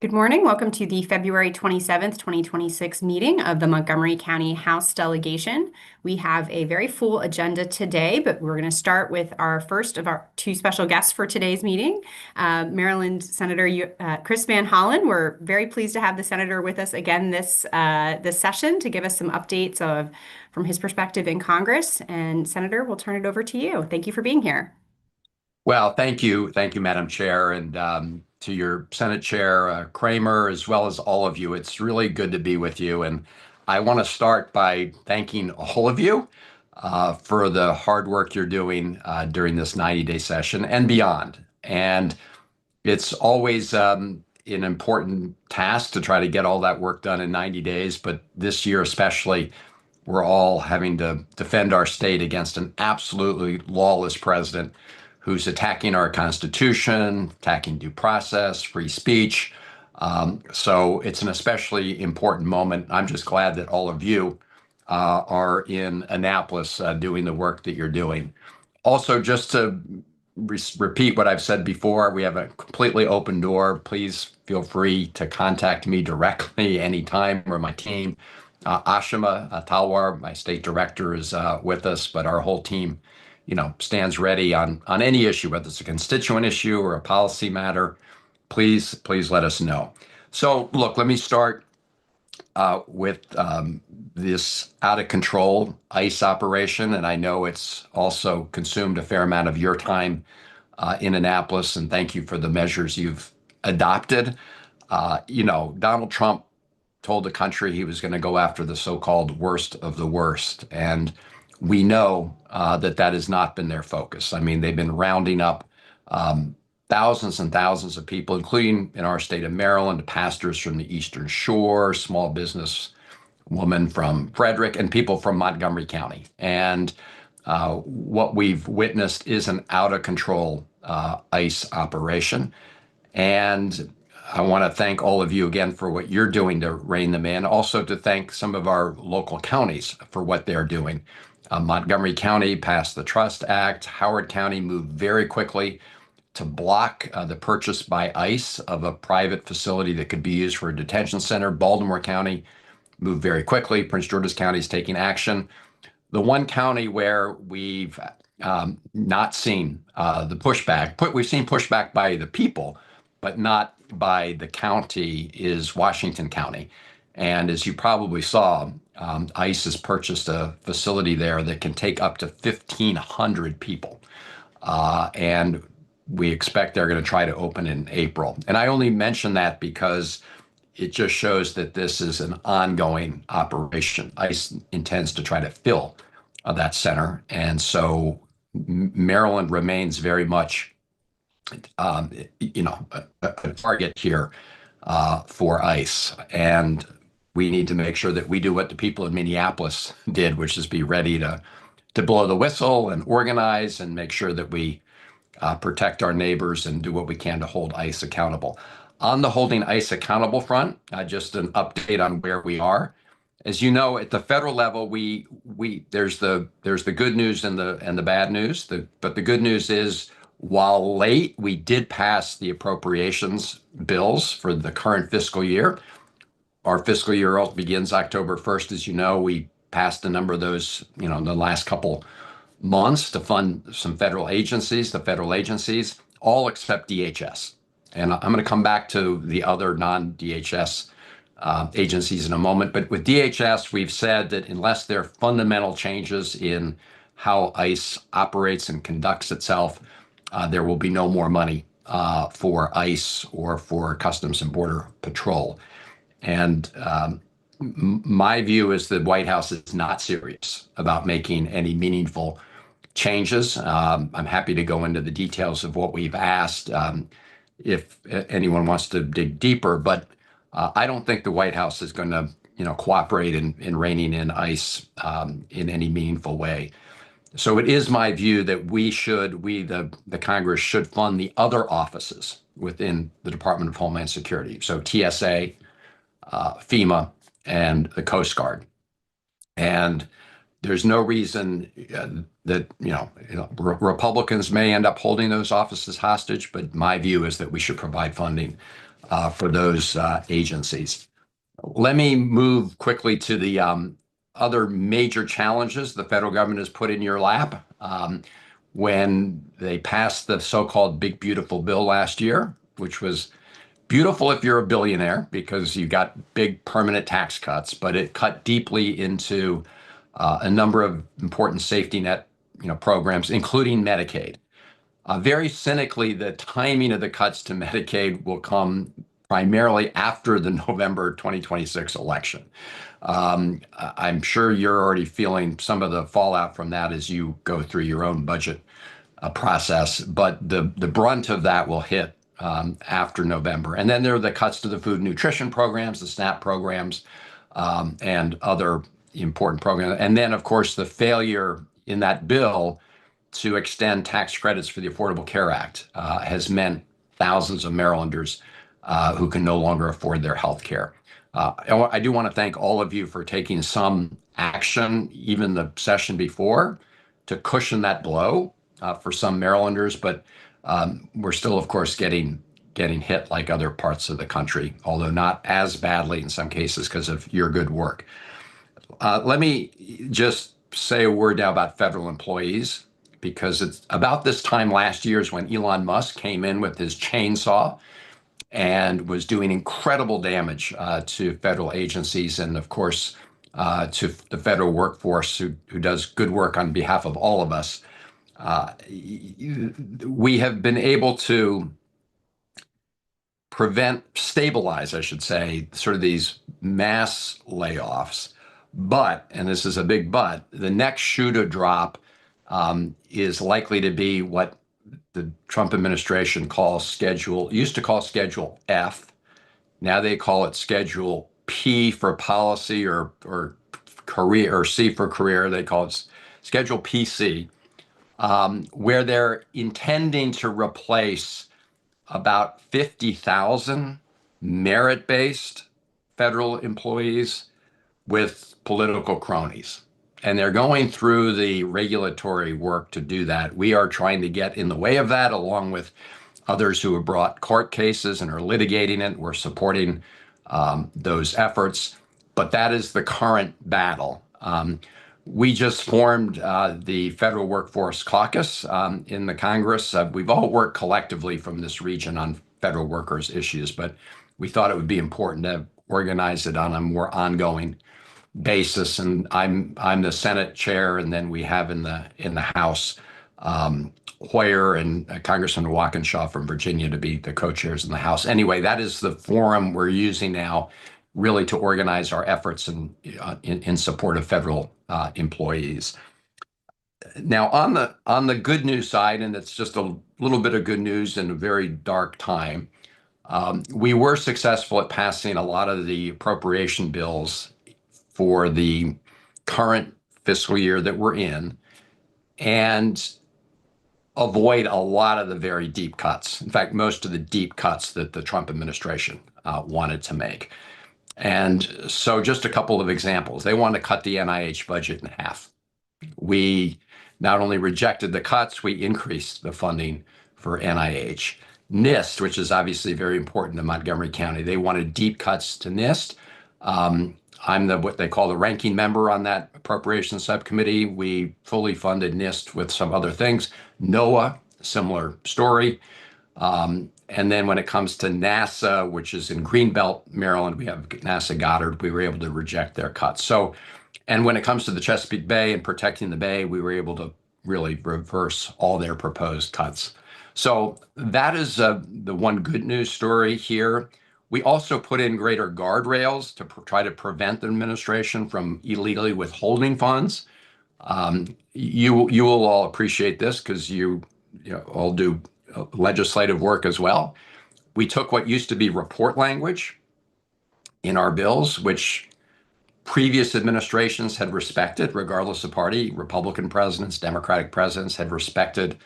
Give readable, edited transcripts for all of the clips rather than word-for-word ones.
Good morning. Welcome to the February 27th, 2026 meeting of the Montgomery County House Delegation. We have a very full agenda today, but we're going to start with our first of our two special guests for today's meeting, Maryland Senator Chris Van Hollen. We're very pleased to have the senator with us again this session to give us some updates from his perspective in Congress. And Senator, we'll turn it over to you. Thank you for being here. Well, thank you. Thank you, Madam Chair, and to your Senate Chair, Kramer, as well as all of you. It's really good to be with you. And I want to start by thanking all of you for the hard work you're doing during this 90-day session and beyond. And it's always an important task to try to get all that work done in 90 days. But this year especially, we're all having to defend our state against an absolutely lawless president who's attacking our Constitution, attacking due process, free speech. So it's an especially important moment. I'm just glad that all of you are in Annapolis doing the work that you're doing. Also, just to repeat what I've said before, we have a completely open door. Please feel free to contact me directly anytime, or my team. Ashima Talwar, my state director, is with us, but our whole team stands ready on any issue, whether it's a constituent issue or a policy matter. Please let us know. So look, let me start with this out of control ICE operation. And I know it's also consumed a fair amount of your time in Annapolis, and thank you for the measures you've adopted. Donald Trump told the country he was going to go after the so-called worst of the worst. And we know that has not been their focus. I mean, they've been rounding up thousands and thousands of people, including in our state of Maryland, pastors from the Eastern Shore, small business woman from Frederick, and people from Montgomery County. And what we've witnessed is an out of control ICE operation. And I want to thank all of you again for what you're doing to rein them in. Also to thank some of our local counties for what they're doing. Montgomery County passed the Trust Act. Howard County moved very quickly to block the purchase by ICE of a private facility that could be used for a detention center. Baltimore County moved very quickly. Prince George's County is taking action. The one county where we've not seen the pushback, we've seen pushback by the people, but not by the county, is Washington County. And as you probably saw, ICE has purchased a facility there that can take up to 1,500 people. And we expect they're going to try to open in April. And I only mention that because it just shows that this is an ongoing operation. ICE intends to try to fill that center. And so Maryland remains very much a target here for ICE. And we need to make sure that we do what the people in Minneapolis did, which is be ready to blow the whistle and organize and make sure that we protect our neighbors and do what we can to hold ICE accountable. On the holding ICE accountable front, just an update on where we are. As you know, at the federal level, there's the good news and the bad news. But the good news is, while late, we did pass the appropriations bills for the current fiscal year. Our fiscal year begins October 1st. As you know, we passed a number of those, in the last couple months to fund some federal agencies, all except DHS. And I'm going to come back to the other non-DHS agencies in a moment. But with DHS, we've said that unless there are fundamental changes in how ICE operates and conducts itself, there will be no more money for ICE or for Customs and Border Patrol. And my view is the White House is not serious about making any meaningful changes. I'm happy to go into the details of what we've asked if anyone wants to dig deeper, but I don't think the White House is going to cooperate in reining in ICE in any meaningful way. So it is my view that the Congress should fund the other offices within the Department of Homeland Security. So TSA, FEMA, and the Coast Guard. And there's no reason that Republicans may end up holding those offices hostage, but my view is that we should provide funding for those agencies. Let me move quickly to the other major challenges the federal government has put in your lap. When they passed the so-called Big Beautiful Bill last year, which was beautiful if you're a billionaire because you got big permanent tax cuts, but it cut deeply into a number of important safety net, programs, including Medicaid. Very cynically, the timing of the cuts to Medicaid will come primarily after the November 2026 election. I'm sure you're already feeling some of the fallout from that as you go through your own budget process, but the brunt of that will hit after November. And then there are the cuts to the food and nutrition programs, the SNAP programs, and other important programs. And then, of course, the failure in that bill to extend tax credits for the Affordable Care Act has meant thousands of Marylanders who can no longer afford their health care. I do want to thank all of you for taking some action, even the session before, to cushion that blow for some Marylanders, but we're still, of course, getting hit like other parts of the country, although not as badly in some cases because of your good work. Let me just say a word now about federal employees, because it's about this time last year is when Elon Musk came in with his chainsaw and was doing incredible damage to federal agencies and, of course, to the federal workforce who does good work on behalf of all of us. We have been able to stabilize, I should say, sort of these mass layoffs. But, and this is a big but, the next shoe to drop is likely to be what the Trump administration used to call Schedule F. Now they call it Schedule P for policy or career, or C for career. They call it Schedule PC, where they're intending to replace about 50,000 merit-based federal employees with political cronies. And they're going through the regulatory work to do that. We are trying to get in the way of that, along with others who have brought court cases and are litigating it. We're supporting those efforts. But that is the current battle. We just formed the Federal Workforce Caucus in the Congress. We've all worked collectively from this region on federal workers issues, but we thought it would be important to organize it on a more ongoing basis. And I'm the Senate chair, and then we have in the House Hoyer and Congressman Walkinshaw from Virginia to be the co-chairs in the House. Anyway, that is the forum we're using now, really to organize our efforts in support of federal employees. Now, on the good news side, and it's just a little bit of good news in a very dark time, we were successful at passing a lot of the appropriation bills for the current fiscal year that we're in, and avoid a lot of the very deep cuts. In fact, most of the deep cuts that the Trump administration wanted to make. And so just a couple of examples. They want to cut the NIH budget in half. We not only rejected the cuts, we increased the funding for NIH. NIST, which is obviously very important to Montgomery County, they wanted deep cuts to NIST. I'm what they call the ranking member on that appropriations subcommittee. We fully funded NIST with some other things. NOAA, similar story. And then when it comes to NASA, which is in Greenbelt, Maryland, we have NASA Goddard, we were able to reject their cuts. So, and when it comes to the Chesapeake Bay and protecting the Bay, we were able to really reverse all their proposed cuts. So that is the one good news story here. We also put in greater guardrails to try to prevent the administration from illegally withholding funds. You will all appreciate this because you all do legislative work as well. We took what used to be report language in our bills, which previous administrations had respected, regardless of party. Republican presidents, Democratic presidents had respected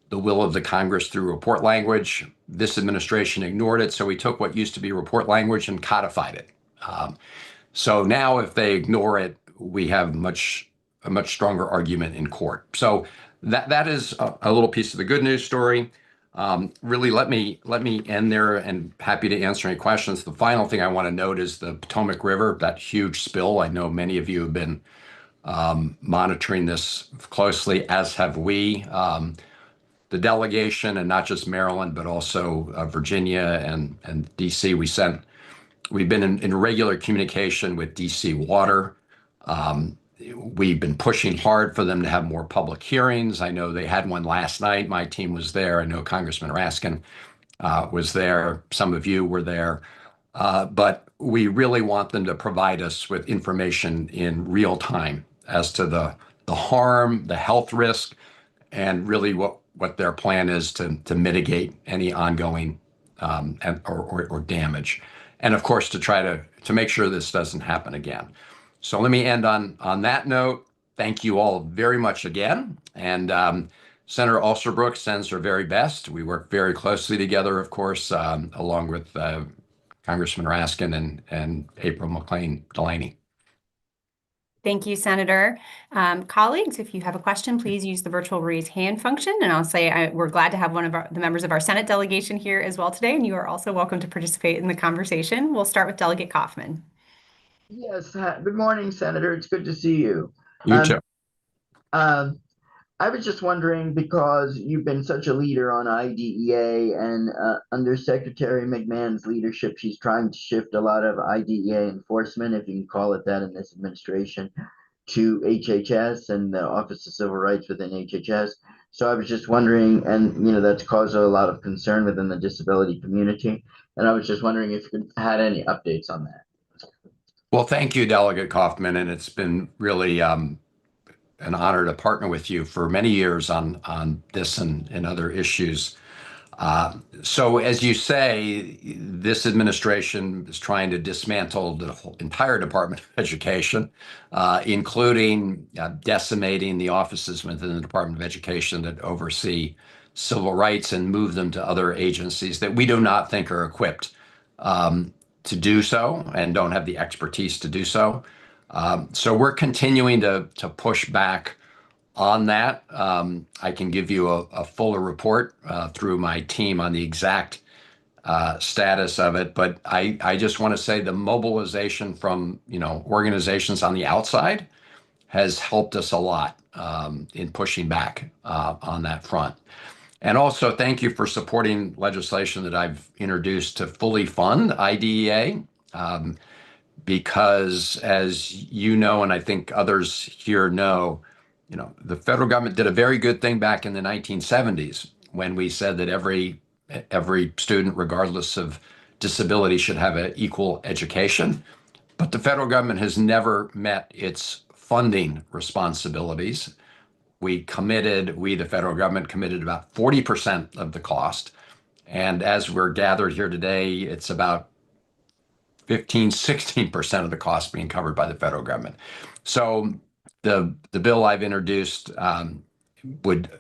the will of the Congress through report language. This administration ignored it, so we took what used to be report language and codified it. So now if they ignore it, we have much a much stronger argument in court. So that is a little piece of the good news story. Really, let me end there, and happy to answer any questions. The final thing I want to note is the Potomac River, that huge spill. I know many of you have been monitoring this closely, as have we. The delegation, and not just Maryland, but also Virginia and DC. We've been in regular communication with DC Water. We've been pushing hard for them to have more public hearings. I know they had one last night. My team was there. I know Congressman Raskin was there. Some of you were there. But we really want them to provide us with information in real time as to the harm, the health risk, and really what their plan is to mitigate any ongoing or damage. And of course, to try to make sure this doesn't happen again. So let me end on that note. Thank you all very much again. And Senator Alsterbrook sends her very best. We work very closely together, of course, along with Congressman Raskin and April McLean Delaney. Thank you, Senator. Colleagues, if you have a question, please use the virtual raise hand function. And I'll say we're glad to have one of the members of our Senate delegation here as well today. And you are also welcome to participate in the conversation. We'll start with Delegate Kaufman. Yes. Good morning, Senator. It's good to see you. You too. I was just wondering, because you've been such a leader on IDEA, and under Secretary McMahon's leadership, she's trying to shift a lot of IDEA enforcement, if you can call it that in this administration, to HHS and the Office of Civil Rights within HHS. So I was just wondering, and that's caused a lot of concern within the disability community. And I was just wondering if you had any updates on that. Well, thank you, Delegate Kaufman, and it's been really an honor to partner with you for many years on this and other issues. So as you say, this administration is trying to dismantle the whole entire Department of Education, including decimating the offices within the Department of Education that oversee civil rights, and move them to other agencies that we do not think are equipped to do so and don't have the expertise to do so. So we're continuing to push back on that. I can give you a fuller report through my team on the exact status of it, but I just want to say the mobilization from organizations on the outside has helped us a lot in pushing back on that front. And also, thank you for supporting legislation that I've introduced to fully fund IDEA, because as you know, and I think others here know, the federal government did a very good thing back in the 1970s when we said that every student, regardless of disability, should have an equal education. But the federal government has never met its funding responsibilities. The federal government committed about 40% of the cost. And as we're gathered here today, it's about 16% of the cost being covered by the federal government. So the bill I've introduced would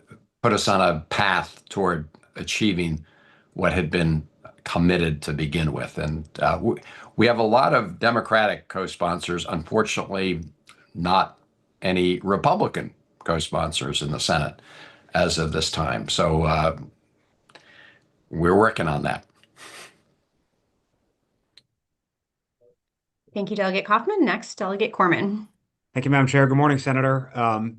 put us on a path toward achieving what had been committed to begin with. And we have a lot of Democratic co-sponsors, unfortunately, not any Republican co-sponsors in the Senate as of this time. So we're working on that. Thank you, Delegate Kaufman. Next, Delegate Corman. Thank you, Madam Chair. Good morning, Senator.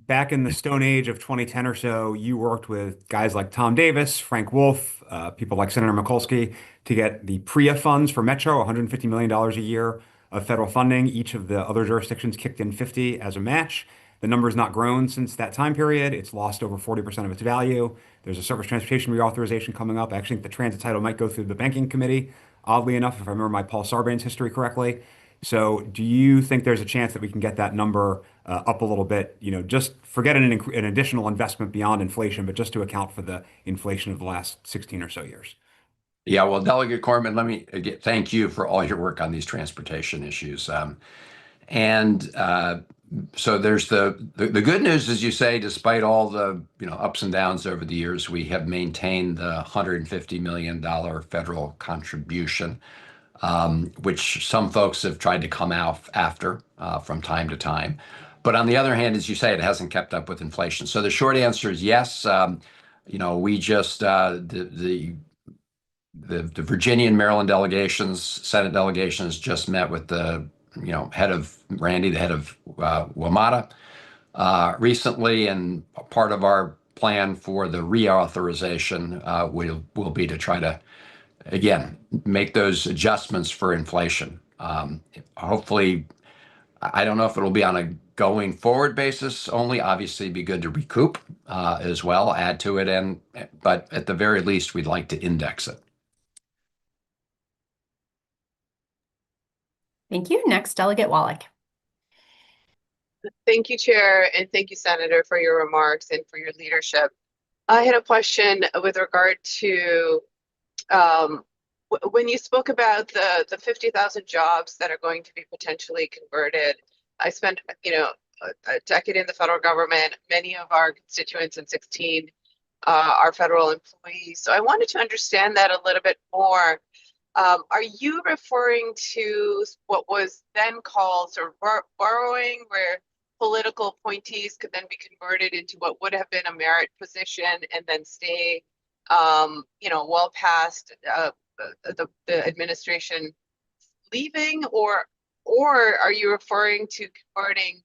Back in the Stone Age of 2010 or so, you worked with guys like Tom Davis, Frank Wolf, people like Senator Mikulski to get the PREA funds for Metro, $150 million a year of federal funding. Each of the other jurisdictions kicked in 50 as a match. The number has not grown since that time period. It's lost over 40% of its value. There's a surface transportation reauthorization coming up. I actually think the transit title might go through the banking committee, oddly enough, if I remember my Paul Sarbanes history correctly. So do you think there's a chance that we can get that number up a little bit? Just forget an additional investment beyond inflation, but just to account for the inflation of the last 16 or so years. Yeah, well, Delegate Corman, let me thank you for all your work on these transportation issues. So there's the good news, as you say, despite all the ups and downs over the years, we have maintained the $150 million federal contribution, which some folks have tried to come out after from time to time. But on the other hand, as you say, it hasn't kept up with inflation. So the short answer is yes. We just the Virginia and Maryland delegations, Senate delegations just met with the head of Randy, the head of WMATA recently, and part of our plan for the reauthorization will be to try to again make those adjustments for inflation. Hopefully, I don't know if it'll be on a going forward basis only. Obviously, it'd be good to recoup as well, add to it, but at the very least, we'd like to index it. Thank you. Next, Delegate Wallach. Thank you, Chair, and thank you, Senator, for your remarks and for your leadership. I had a question with regard to when you spoke about the 50,000 jobs that are going to be potentially converted. I spent, a decade in the federal government. Many of our constituents in 16 are federal employees. So I wanted to understand that a little bit more. Are you referring to what was then called sort of borrowing, where political appointees could then be converted into what would have been a merit position and then stay, well past the administration leaving, or are you referring to converting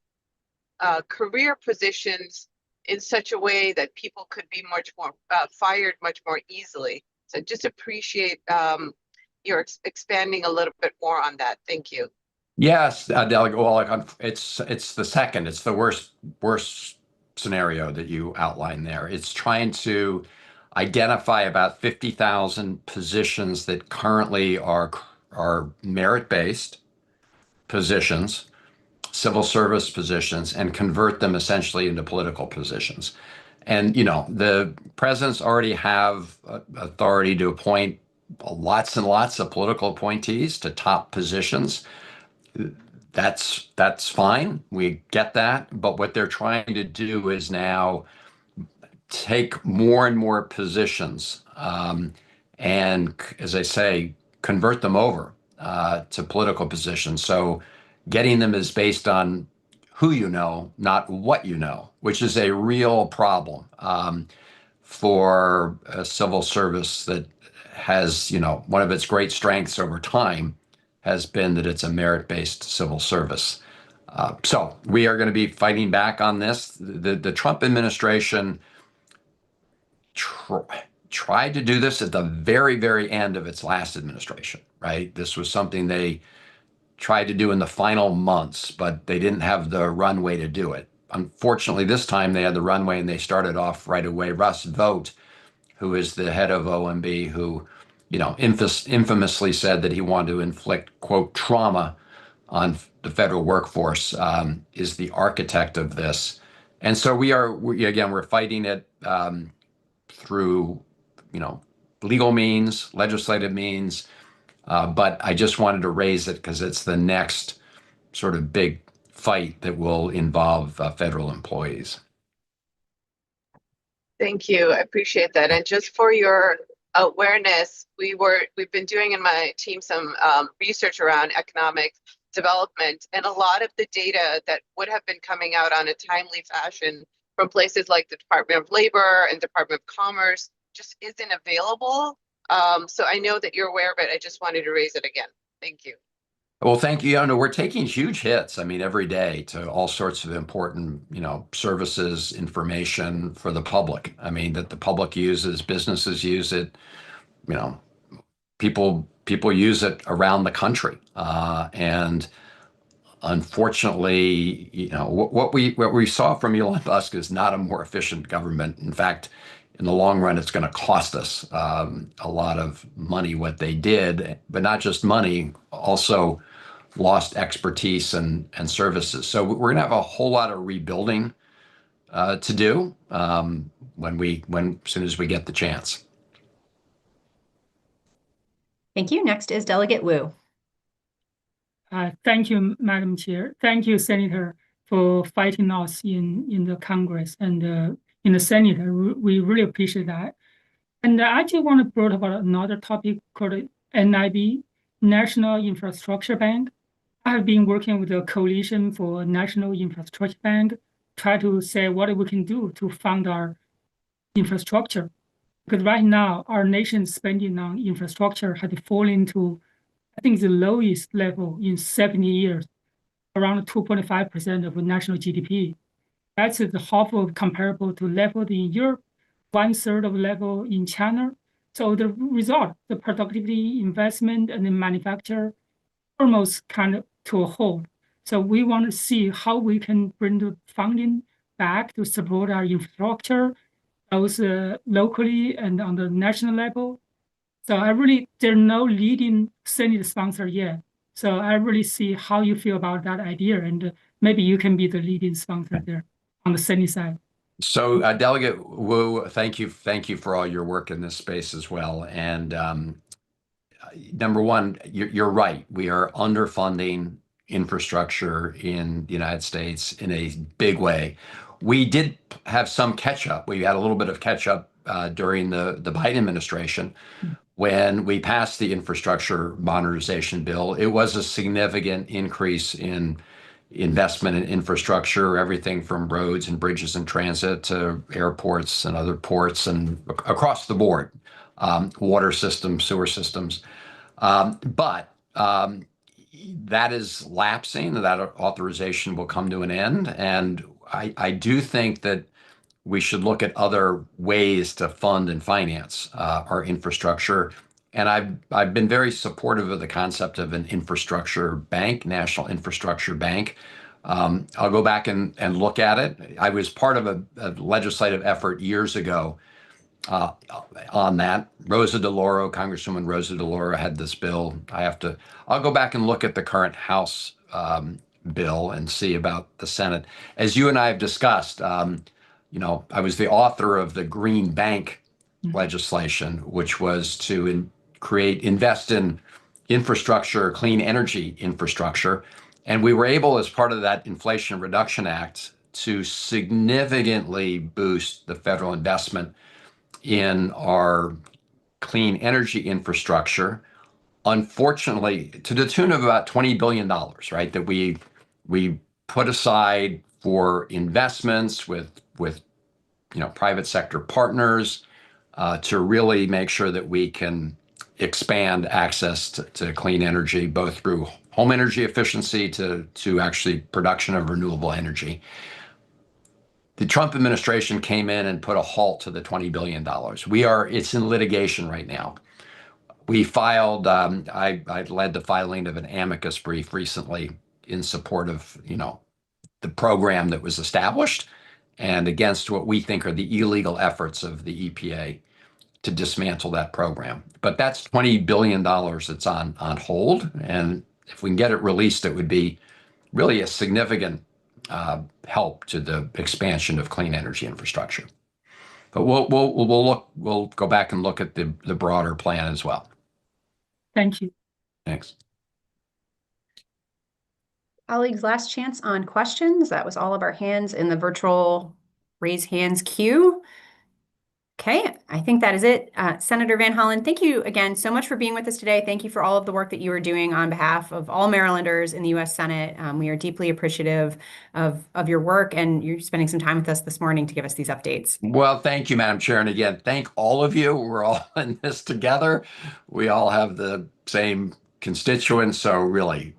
career positions in such a way that people could be much more fired much more easily? So just appreciate your expanding a little bit more on that. Thank you. Yes, Delegate Wallach, it's the second. It's the worst scenario that you outlined there. It's trying to identify about 50,000 positions that currently are merit-based positions, civil service positions, and convert them essentially into political positions. And the presidents already have authority to appoint lots and lots of political appointees to top positions. That's fine. We get that. But what they're trying to do is now take more and more positions and, as I say, convert them over to political positions. So getting them is based on who you know, not what you know, which is a real problem for a civil service that has, one of its great strengths over time has been that it's a merit-based civil service. So we are going to be fighting back on this. The Trump administration tried to do this at the very, very end of its last administration, right? This was something they tried to do in the final months, but they didn't have the runway to do it. Unfortunately, this time they had the runway and they started off right away. Russ Vought, who is the head of OMB, who, infamously said that he wanted to inflict, quote, trauma on the federal workforce, is the architect of this. And so we're fighting it through, legal means, legislative means. But I just wanted to raise it because it's the next sort of big fight that will involve federal employees. Thank you. I appreciate that. And just for your awareness, we've been doing in my team some research around economic development, and a lot of the data that would have been coming out on a timely fashion from places like the Department of Labor and Department of Commerce just isn't available. So I know that you're aware of it. I just wanted to raise it again. Thank you. Well, thank you. We're taking huge hits, every day to all sorts of important, services, information for the public. That the public uses, businesses use it, people use it around the country. And unfortunately, what we saw from Elon Musk is not a more efficient government. In fact, in the long run, it's going to cost us a lot of money what they did, but not just money, also lost expertise and services. So we're going to have a whole lot of rebuilding to do as soon as we get the chance. Thank you. Next is Delegate Wu. Thank you, Madam Chair. Thank you, Senator, for fighting us in the Congress and in the Senate. We really appreciate that. And I actually want to bring about another topic called NIB, National Infrastructure Bank. I have been working with the Coalition for National Infrastructure Bank, try to say what we can do to fund our infrastructure. Because right now, our nation's spending on infrastructure has fallen to, I think, the lowest level in 70 years, around 2.5% of national GDP. That's the half of comparable to level in Europe, 1/3 of level in China. So the result, the productivity, investment, and the manufacture almost kind of to a halt. So we want to see how we can bring the funding back to support our infrastructure, both locally and on the national level. So there's no leading Senate sponsor yet. So I really see how you feel about that idea, and maybe you can be the leading sponsor there on the Senate side. So, Delegate Wu, thank you for all your work in this space as well. And number one, you're right. We are underfunding infrastructure in the United States in a big way. We did have some catch up. We had a little bit of catch up during the Biden administration when we passed the infrastructure modernization bill. It was a significant increase in investment in infrastructure, everything from roads and bridges and transit to airports and other ports and across the board, water systems, sewer systems. But that is lapsing. That authorization will come to an end. And I do think that we should look at other ways to fund and finance our infrastructure. And I've been very supportive of the concept of an infrastructure bank, national infrastructure bank. I'll go back and look at it. I was part of a legislative effort years ago on that. Congresswoman Rosa DeLauro had this bill. I'll go back and look at the current House bill and see about the Senate. As you and I have discussed, I was the author of the Green Bank legislation, which was to invest in infrastructure, clean energy infrastructure. And we were able, as part of that Inflation Reduction Act, to significantly boost the federal investment in our clean energy infrastructure, unfortunately, to the tune of about $20 billion, right, that we put aside for investments with private sector partners to really make sure that we can expand access to clean energy, both through home energy efficiency to actually production of renewable energy. The Trump administration came in and put a halt to the $20 billion. It's in litigation right now. We filed, I led the filing of an amicus brief recently in support of, the program that was established and against what we think are the illegal efforts of the EPA to dismantle that program. But that's $20 billion that's on hold. And if we can get it released, it would be really a significant help to the expansion of clean energy infrastructure. But we'll go back and look at the broader plan as well. Thank you. Thanks. Colleagues, last chance on questions. That was all of our hands in the virtual raise hands queue. Okay, I think that is it. Senator Van Hollen, thank you again so much for being with us today. Thank you for all of the work that you are doing on behalf of all Marylanders in the U.S. Senate. We are deeply appreciative of your work, and you're spending some time with us this morning to give us these updates. Well, thank you, Madam Chair. And again, thank all of you. We're all in this together. We all have the same constituents. So really,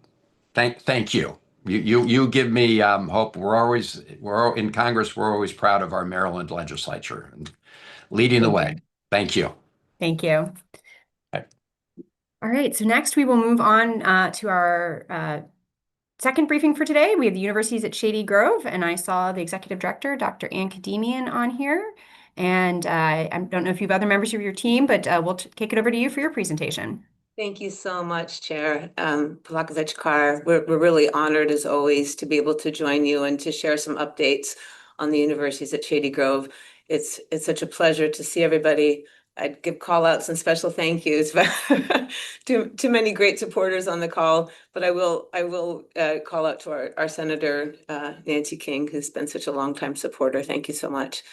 thank you. You give me hope. We're in Congress. We're always proud of our Maryland legislature and leading the way. Thank you. Thank you. Okay. All right, so next we will move on to our second briefing for today. We have the universities at Shady Grove, and I saw the executive director, Dr. Ann Kademian, on here. And I don't know if you have other members of your team, but we'll kick it over to you for your presentation. Thank you so much, Chair Palakazechkar. We're really honored, as always, to be able to join you and to share some updates on the universities at Shady Grove. It's such a pleasure to see everybody. I'd give call outs and special thank yous to many great supporters on the call, but I will call out to our Senator Nancy King, who's been such a longtime supporter. Thank you so much.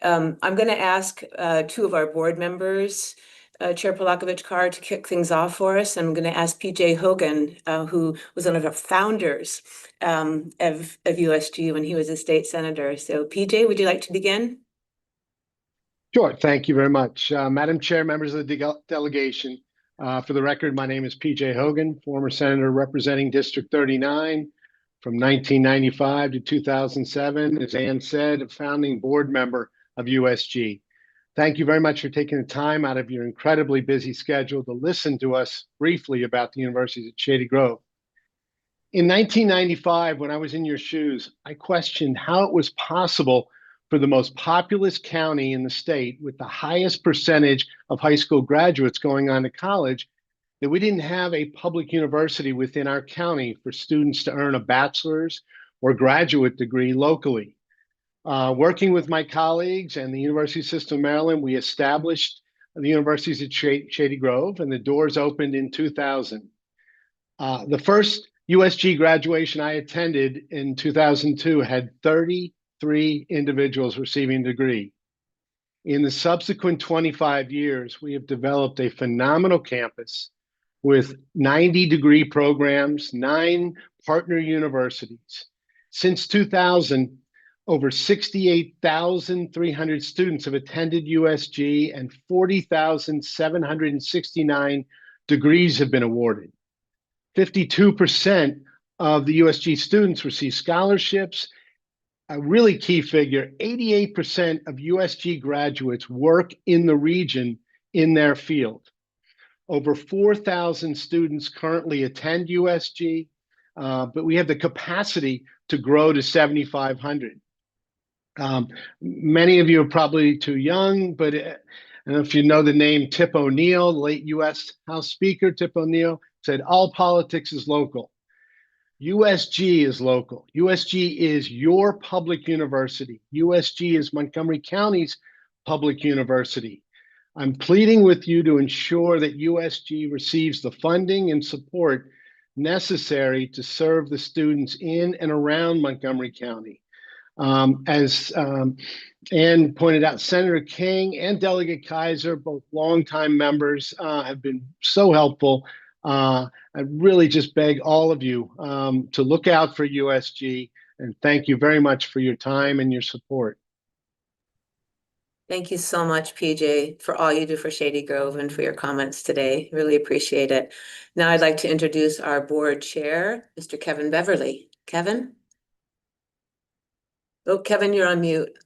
I'm going to ask two of our board members Chair Polakovich-Carr to kick things off for us. I'm going to ask PJ Hogan, who was one of the founders of USG when he was a state senator. So PJ, would you like to begin? Sure. Thank you very much. Madam Chair, members of the delegation. For the record, my name is PJ Hogan, former senator representing District 39 from 1995 to 2007. As Ann said, a founding board member of USG. Thank you very much for taking the time out of your incredibly busy schedule to listen to us briefly about the universities at Shady Grove. In 1995, when I was in your shoes, I questioned how it was possible for the most populous county in the state with the highest percentage of high school graduates going on to college, that we didn't have a public university within our county for students to earn a bachelor's or graduate degree locally. Working with my colleagues and the University System of Maryland, we established the universities at Shady Grove, and the doors opened in 2000. The first USG graduation I attended in 2002 had 33 individuals receiving a degree. In the subsequent 25 years, we have developed a phenomenal campus with 90 degree programs, 9 partner universities. Since 2000, over 68,300 students have attended USG and 40,769 degrees have been awarded. 52% of the USG students receive scholarships. A really key figure, 88% of USG graduates work in the region in their field. Over 4,000 students currently attend USG, but we have the capacity to grow to 7,500. Many of you are probably too young, but I don't know if you know the name Tip O'Neill, the late U.S. House Speaker Tip O'Neill, said all politics is local. USG is local. USG is your public university. USG is Montgomery County's public university. I'm pleading with you to ensure that USG receives the funding and support necessary to serve the students in and around Montgomery County. As Ann pointed out, Senator King and Delegate Kaiser, both longtime members, have been so helpful. I really just beg all of you to look out for USG, and thank you very much for your time and your support. Thank you so much, PJ, for all you do for Shady Grove and for your comments today. Really appreciate it. Now I'd like to introduce our board chair, Mr. Kevin Beverly. Kevin? Oh, Kevin, you're on mute.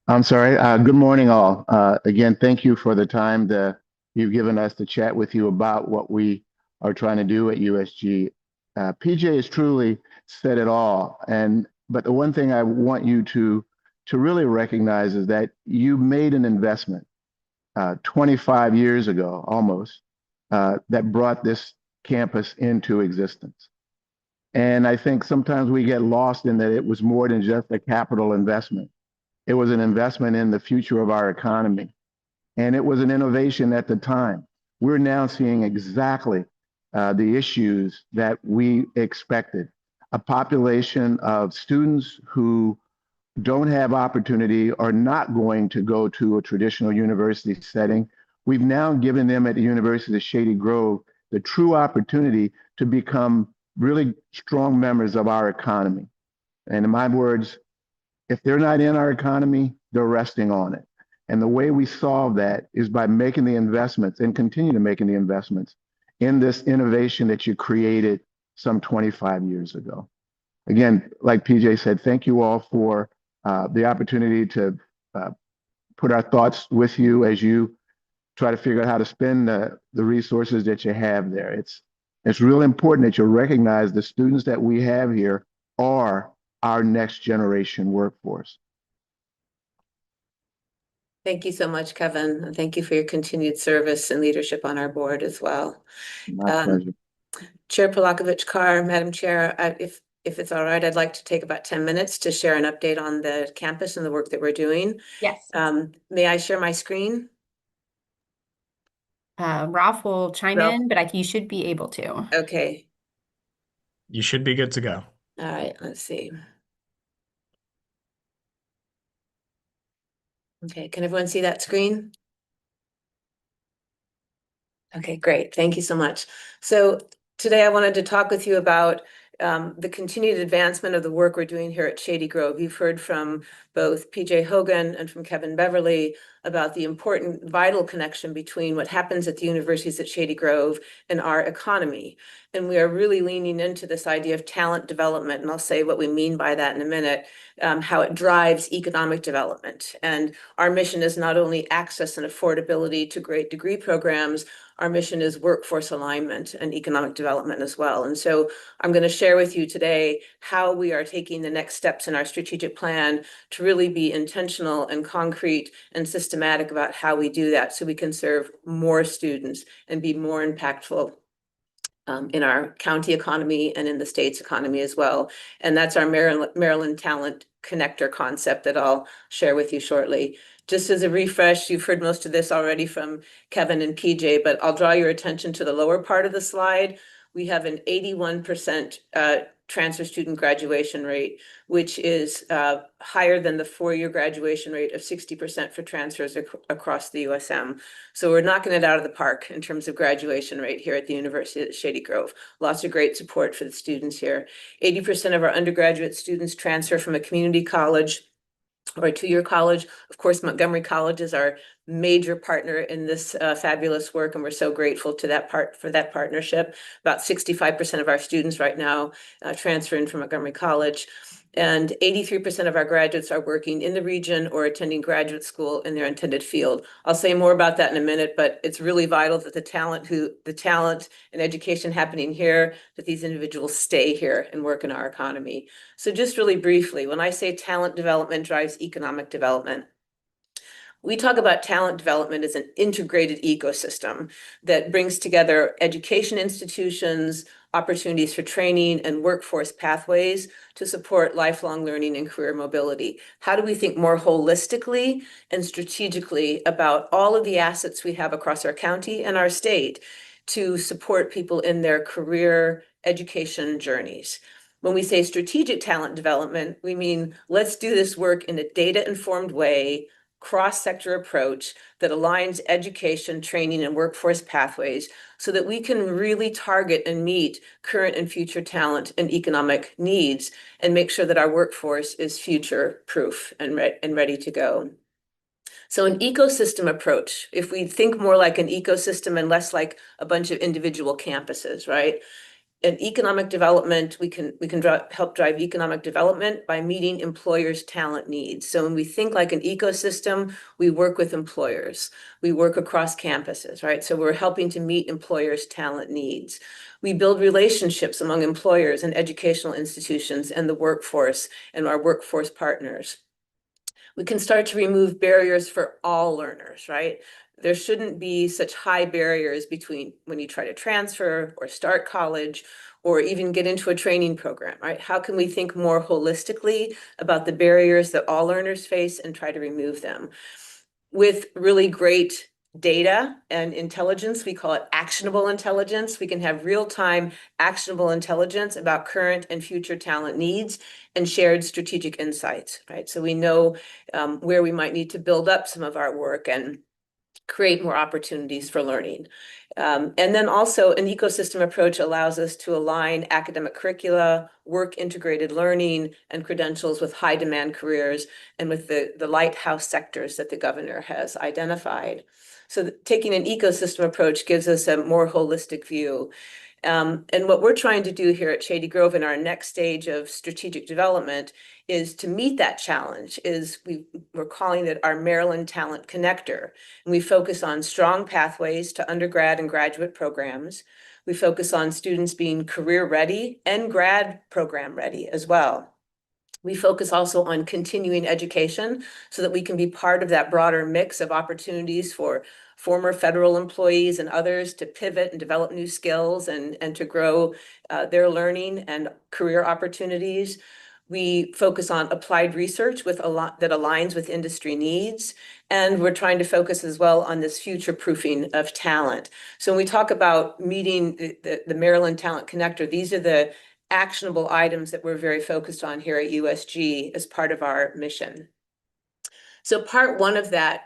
I'm sorry. Good morning, all. Again, thank you for the time that you've given us to chat with you about what we are trying to do at USG. PJ has truly said it all. But the one thing I want you to really recognize is that you made an investment 25 years ago, almost, that brought this campus into existence. And I think sometimes we get lost in that it was more than just a capital investment. It was an investment in the future of our economy. And it was an innovation at the time. We're now seeing exactly the issues that we expected. A population of students who don't have opportunity or not going to go to a traditional university setting. We've now given them at the University of Shady Grove the true opportunity to become really strong members of our economy. And in my words, if they're not in our economy, they're resting on it. And the way we solve that is by making the investments and continue to making the investments in this innovation that you created some 25 years ago. Again, like PJ said, thank you all for the opportunity to put our thoughts with you as you try to figure out how to spend the resources that you have there. It's really important that you recognize the students that we have here are our next generation workforce. Thank you so much, Kevin. And thank you for your continued service and leadership on our board as well. My pleasure. Chair Polakovich-Carr, Madam Chair, if it's all right, I'd like to take about 10 minutes to share an update on the campus and the work that we're doing. Yes. May I share my screen? Ralph will chime Ralph? in, but you should be able to. Okay. You should be good to go. All right, let's see. Okay, can everyone see that screen? Okay, great. Thank you so much. So today I wanted to talk with you about the continued advancement of the work we're doing here at Shady Grove. You've heard from both PJ Hogan and from Kevin Beverly about the important vital connection between what happens at the universities at Shady Grove and our economy. And we are really leaning into this idea of talent development. And I'll say what we mean by that in a minute, how it drives economic development. And our mission is not only access and affordability to great degree programs, our mission is workforce alignment and economic development as well. And so I'm going to share with you today how we are taking the next steps in our strategic plan to really be intentional and concrete and systematic about how we do that so we can serve more students and be more impactful in our county economy and in the state's economy as well. And that's our Maryland Talent Connector concept that I'll share with you shortly. Just as a refresh, you've heard most of this already from Kevin and PJ, but I'll draw your attention to the lower part of the slide. We have an 81% transfer student graduation rate, which is higher than the 4-year graduation rate of 60% for transfers across the USM. So we're knocking it out of the park in terms of graduation rate here at the University of Shady Grove. Lots of great support for the students here. 80% of our undergraduate students transfer from a community college or a 2-year college. Of course, Montgomery College is our major partner in this fabulous work, and we're so grateful to for that partnership. About 65% of our students right now transfer in from Montgomery College, and 83% of our graduates are working in the region or attending graduate school in their intended field. I'll say more about that in a minute, but it's really vital that the talent and education happening here, that these individuals stay here and work in our economy. So just really briefly, when I say talent development drives economic development, we talk about talent development as an integrated ecosystem that brings together education institutions, opportunities for training, and workforce pathways to support lifelong learning and career mobility. How do we think more holistically and strategically about all of the assets we have across our county and our state to support people in their career education journeys? When we say strategic talent development, we mean let's do this work in a data-informed way, cross-sector approach that aligns education, training, and workforce pathways so that we can really target and meet current and future talent and economic needs and make sure that our workforce is future-proof and ready to go. So an ecosystem approach, if we think more like an ecosystem and less like a bunch of individual campuses, right? In economic development, we can help drive economic development by meeting employers' talent needs. So when we think like an ecosystem, we work with employers. We work across campuses, right? So we're helping to meet employers' talent needs. We build relationships among employers and educational institutions and the workforce and our workforce partners. We can start to remove barriers for all learners, right? There shouldn't be such high barriers between when you try to transfer or start college or even get into a training program, right? How can we think more holistically about the barriers that all learners face and try to remove them? With really great data and intelligence, we call it actionable intelligence. We can have real-time actionable intelligence about current and future talent needs and shared strategic insights, right? So we know where we might need to build up some of our work and create more opportunities for learning. And then also an ecosystem approach allows us to align academic curricula, work integrated learning, and credentials with high demand careers and with the lighthouse sectors that the governor has identified. So taking an ecosystem approach gives us a more holistic view. And what we're trying to do here at Shady Grove in our next stage of strategic development is to meet that challenge is we're calling it our Maryland Talent Connector. And we focus on strong pathways to undergrad and graduate programs. We focus on students being career ready and grad program ready as well. We focus also on continuing education so that we can be part of that broader mix of opportunities for former federal employees and others to pivot and develop new skills and to grow their learning and career opportunities. We focus on applied research with a lot that aligns with industry needs. And we're trying to focus as well on this future proofing of talent. So when we talk about meeting the Maryland Talent Connector, these are the actionable items that we're very focused on here at USG as part of our mission. So part one of that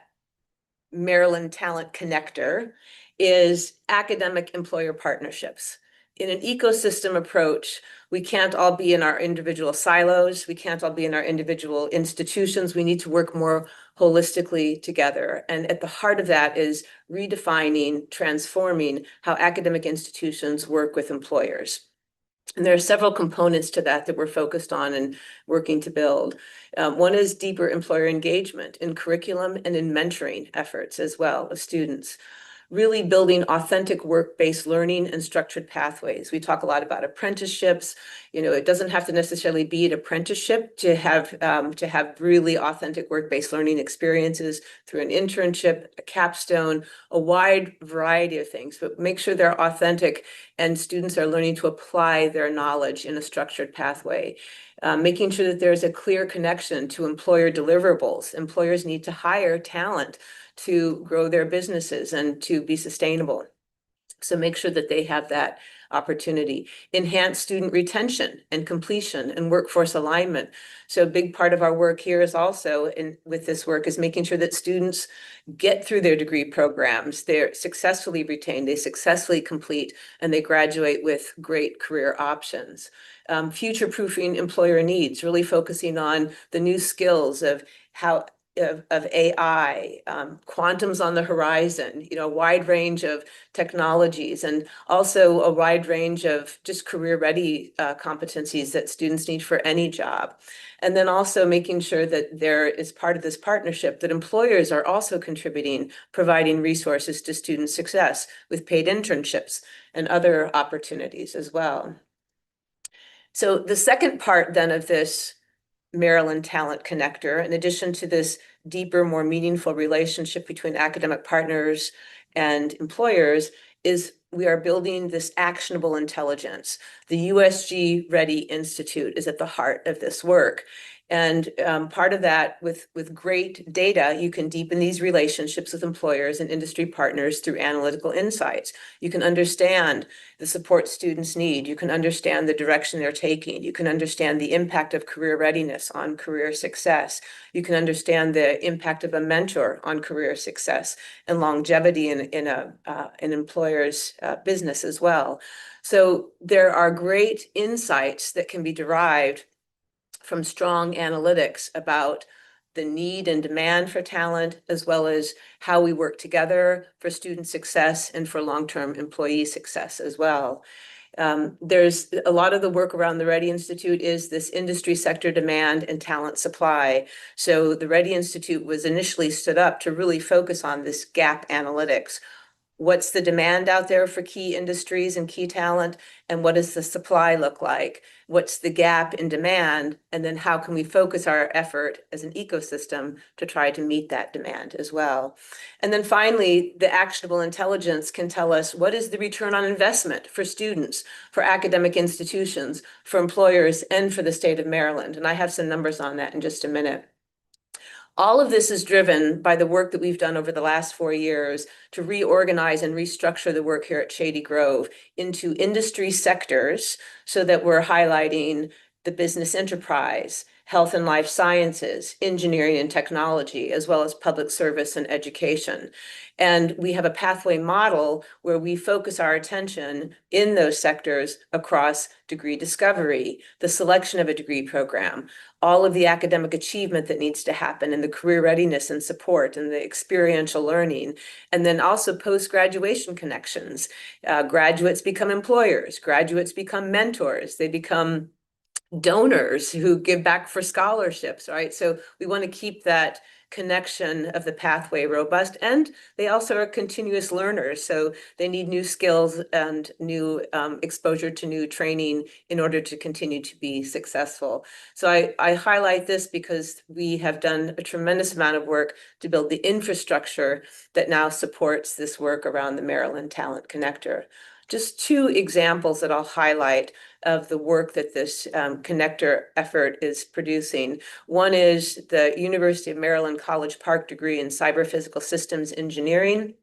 Maryland Talent Connector is academic employer partnerships. In an ecosystem approach, we can't all be in our individual silos. We can't all be in our individual institutions. We need to work more holistically together. And at the heart of that is redefining, transforming how academic institutions work with employers. And there are several components to that that we're focused on and working to build. One is deeper employer engagement in curriculum and in mentoring efforts as well of students. Really building authentic work-based learning and structured pathways. We talk a lot about apprenticeships. It doesn't have to necessarily be an apprenticeship to have really authentic work-based learning experiences through an internship, a capstone, a wide variety of things, but make sure they're authentic and students are learning to apply their knowledge in a structured pathway. Making sure that there's a clear connection to employer deliverables. Employers need to hire talent to grow their businesses and to be sustainable. So make sure that they have that opportunity. Enhance student retention and completion and workforce alignment. So a big part of our work here is also with this work is making sure that students get through their degree programs, they're successfully retained, they successfully complete, and they graduate with great career options. Future-proofing employer needs, really focusing on the new skills of AI, quantum's on the horizon, a wide range of technologies, and also a wide range of just career-ready competencies that students need for any job. And then also making sure that there is part of this partnership that employers are also contributing, providing resources to student success with paid internships and other opportunities as well. So the second part then of this Maryland Talent Connector, in addition to this deeper, more meaningful relationship between academic partners and employers, is we are building this actionable intelligence. The USG Ready Institute is at the heart of this work. And part of that, with great data, you can deepen these relationships with employers and industry partners through analytical insights. You can understand the support students need. You can understand the direction they're taking. You can understand the impact of career readiness on career success. You can understand the impact of a mentor on career success and longevity in an employer's business as well. So there are great insights that can be derived from strong analytics about the need and demand for talent, as well as how we work together for student success and for long-term employee success as well. There's a lot of the work around the Ready Institute is this industry sector demand and talent supply. So the Ready Institute was initially stood up to really focus on this gap analytics. What's the demand out there for key industries and key talent? And what does the supply look like? What's the gap in demand? And then how can we focus our effort as an ecosystem to try to meet that demand as well? And then finally, the actionable intelligence can tell us what is the return on investment for students, for academic institutions, for employers, and for the state of Maryland. And I have some numbers on that in just a minute. All of this is driven by the work that we've done over the last 4 years to reorganize and restructure the work here at Shady Grove into industry sectors so that we're highlighting the business enterprise, health and life sciences, engineering and technology, as well as public service and education. And we have a pathway model where we focus our attention in those sectors across degree discovery, the selection of a degree program, all of the academic achievement that needs to happen, and the career readiness and support and the experiential learning, and then also post-graduation connections. Graduates become employers, graduates become mentors, they become donors who give back for scholarships, right? So we want to keep that connection of the pathway robust, and they also are continuous learners, so they need new skills and new exposure to new training in order to continue to be successful. So I highlight this because we have done a tremendous amount of work to build the infrastructure that now supports this work around the Maryland Talent Connector. Just 2 examples that I'll highlight of the work that this connector effort is producing. One is the University of Maryland College Park degree in cyber physical systems engineering.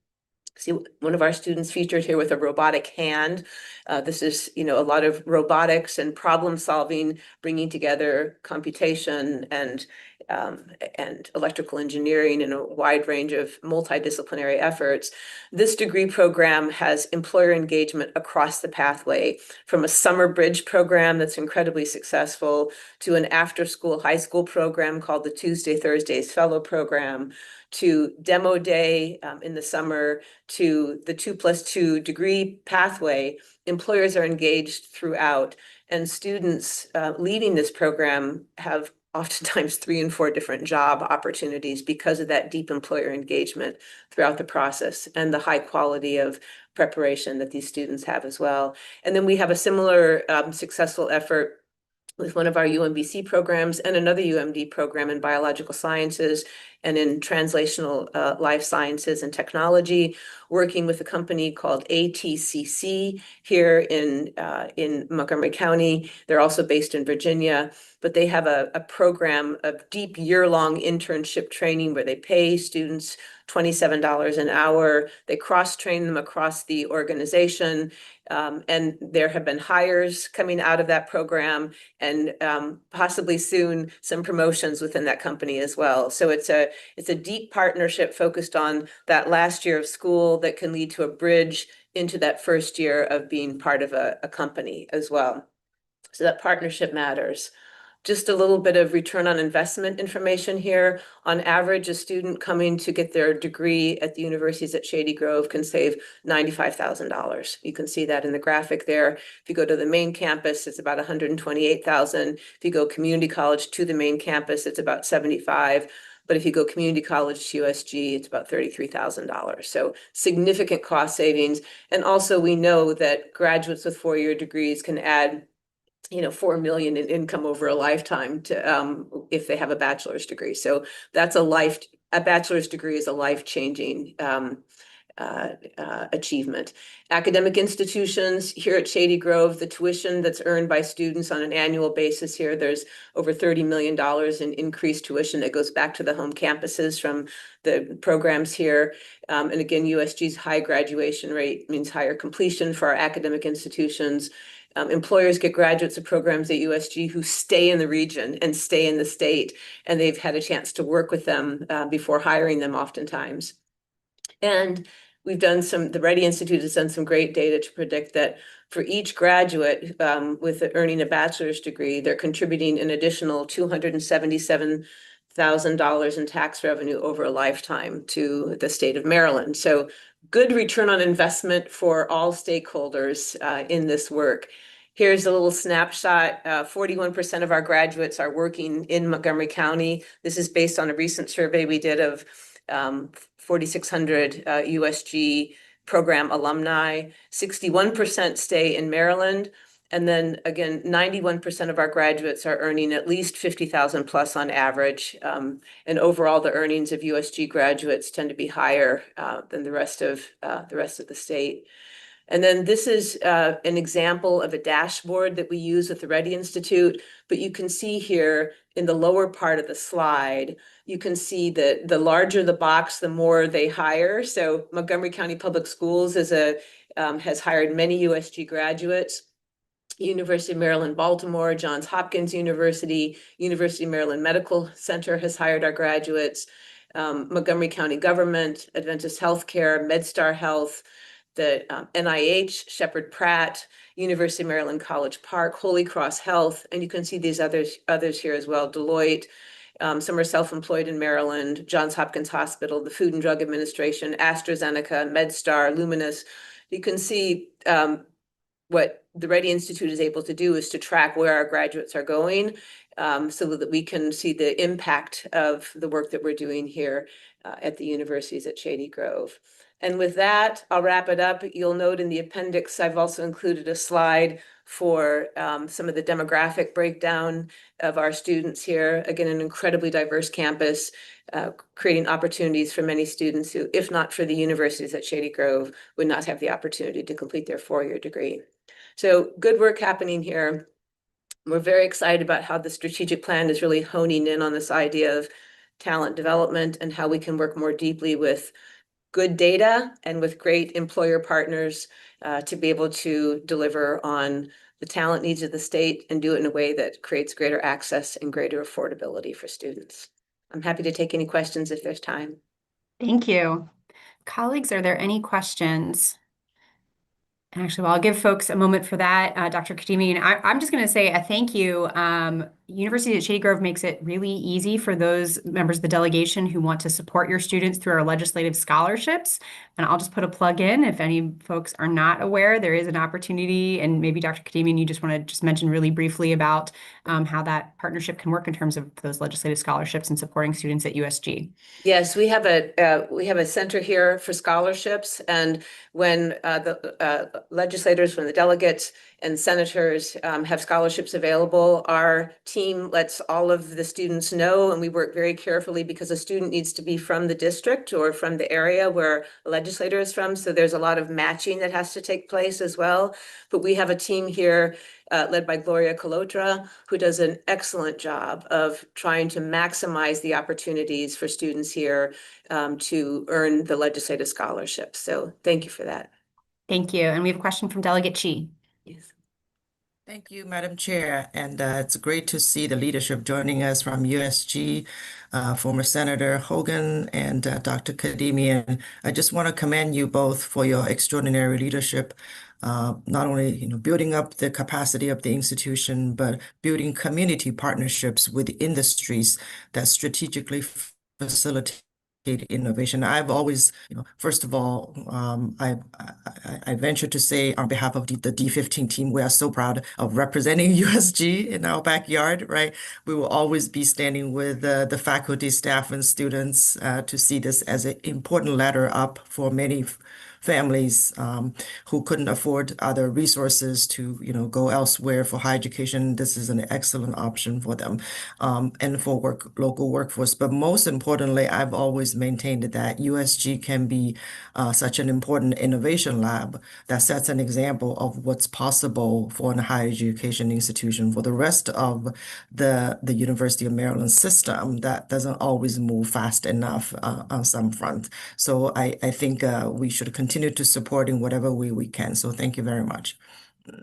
See one of our students featured here with a robotic hand. This is, a lot of robotics and problem solving, bringing together computation and and electrical engineering and a wide range of multidisciplinary efforts. This degree program has employer engagement across the pathway, from a summer bridge program that's incredibly successful to an after-school high school program called the Tuesday Thursdays Fellow Program, to demo day in the summer, to the 2+2 degree pathway. Employers are engaged throughout, and students leaving this program have oftentimes 3 and 4 different job opportunities because of that deep employer engagement throughout the process and the high quality of preparation that these students have as well. And then we have a similar successful effort with one of our UMBC programs and another UMD program in biological sciences and in translational life sciences and technology, working with a company called ATCC here in Montgomery County. They're also based in Virginia, but they have a program of deep year-long internship training where they pay students $27 an hour. They cross-train them across the organization. And there have been hires coming out of that program, and possibly soon some promotions within that company as well. So it's a deep partnership focused on that last year of school that can lead to a bridge into that first year of being part of a company as well. So that partnership matters. Just a little bit of return on investment information here. On average, a student coming to get their degree at the universities at Shady Grove can save $95,000. You can see that in the graphic there. If you go to the main campus, it's about $128,000. If you go community college to the main campus, it's about $75,000. But if you go community college to USG, it's about $33,000. So significant cost savings. And also we know that graduates with 4-year degrees can add $4 million in income over a lifetime to if they have a bachelor's degree. So that's a bachelor's degree is a life-changing achievement. Academic institutions here at Shady Grove, the tuition that's earned by students on an annual basis here, there's over $30 million in increased tuition that goes back to the home campuses from the programs here. And again, USG's high graduation rate means higher completion for our academic institutions. Employers get graduates of programs at USG who stay in the region and stay in the state, and they've had a chance to work with them before hiring them oftentimes. And the Ready Institute has done some great data to predict that for each graduate with earning a bachelor's degree, they're contributing an additional $277,000 in tax revenue over a lifetime to the state of Maryland. So good return on investment for all stakeholders in this work. Here's a little snapshot. 41% of our graduates are working in Montgomery County. This is based on a recent survey we did of 4,600 USG program alumni. 61% stay in Maryland. And then again, 91% of our graduates are earning at least $50,000 plus on average. And overall, the earnings of USG graduates tend to be higher than the rest of the state. And then this is an example of a dashboard that we use at the Ready Institute. But you can see here in the lower part of the slide, you can see that the larger the box, the more they hire. So Montgomery County Public Schools has hired many USG graduates. University of Maryland, Baltimore, Johns Hopkins University, University of Maryland Medical Center has hired our graduates. Montgomery County Government, Adventist Healthcare, MedStar Health, the NIH, Shepherd Pratt, University of Maryland College Park, Holy Cross Health, and you can see these others here as well, Deloitte. Some are self-employed in Maryland, Johns Hopkins Hospital, the Food and Drug Administration, AstraZeneca, MedStar, Luminous. You can see what the Ready Institute is able to do is to track where our graduates are going so that we can see the impact of the work that we're doing here at the universities at Shady Grove. And with that, I'll wrap it up. You'll note in the appendix, I've also included a slide for some of the demographic breakdown of our students here. Again, an incredibly diverse campus, creating opportunities for many students who, if not for the universities at Shady Grove, would not have the opportunity to complete their 4-year degree. So good work happening here. We're very excited about how the strategic plan is really honing in on this idea of talent development and how we can work more deeply with good data and with great employer partners to be able to deliver on the talent needs of the state and do it in a way that creates greater access and greater affordability for students. I'm happy to take any questions if there's time. Thank you. Colleagues, are there any questions? Actually, well, I'll give folks a moment for that, Dr. Kadimi. And I'm just going to say a thank you. University at Shady Grove makes it really easy for those members of the delegation who want to support your students through our legislative scholarships. And I'll just put a plug in. If any folks are not aware, there is an opportunity. And maybe Dr. Kadimi, you just want to just mention really briefly about how that partnership can work in terms of those legislative scholarships and supporting students at USG. Yes, we have a center here for scholarships, and when the legislators, when the delegates and senators have scholarships available, our team lets all of the students know, and we work very carefully because a student needs to be from the district or from the area where a legislator is from. So there's a lot of matching that has to take place as well. But we have a team here led by Gloria Colotra, who does an excellent job of trying to maximize the opportunities for students here to earn the legislative scholarship. So thank you for that. Thank you. And we have a question from Delegate Chi. Yes. Thank you, Madam Chair. And it's great to see the leadership joining us from USG, former Senator Hogan and Dr. Kadimi. And I just want to commend you both for your extraordinary leadership, not only building up the capacity of the institution, but building community partnerships with industries that strategically facilitate innovation. I've always, first of all, I venture to say on behalf of the D15 team, we are so proud of representing USG in our backyard, right? We will always be standing with the faculty, staff, and students to see this as an important ladder up for many families who couldn't afford other resources to, go elsewhere for higher education. This is an excellent option for them and for local workforce. But most importantly, I've always maintained that USG can be such an important innovation lab that sets an example of what's possible for a higher education institution for the rest of the University of Maryland system that doesn't always move fast enough on some front. So I think we should continue to support in whatever way we can. So thank you very much.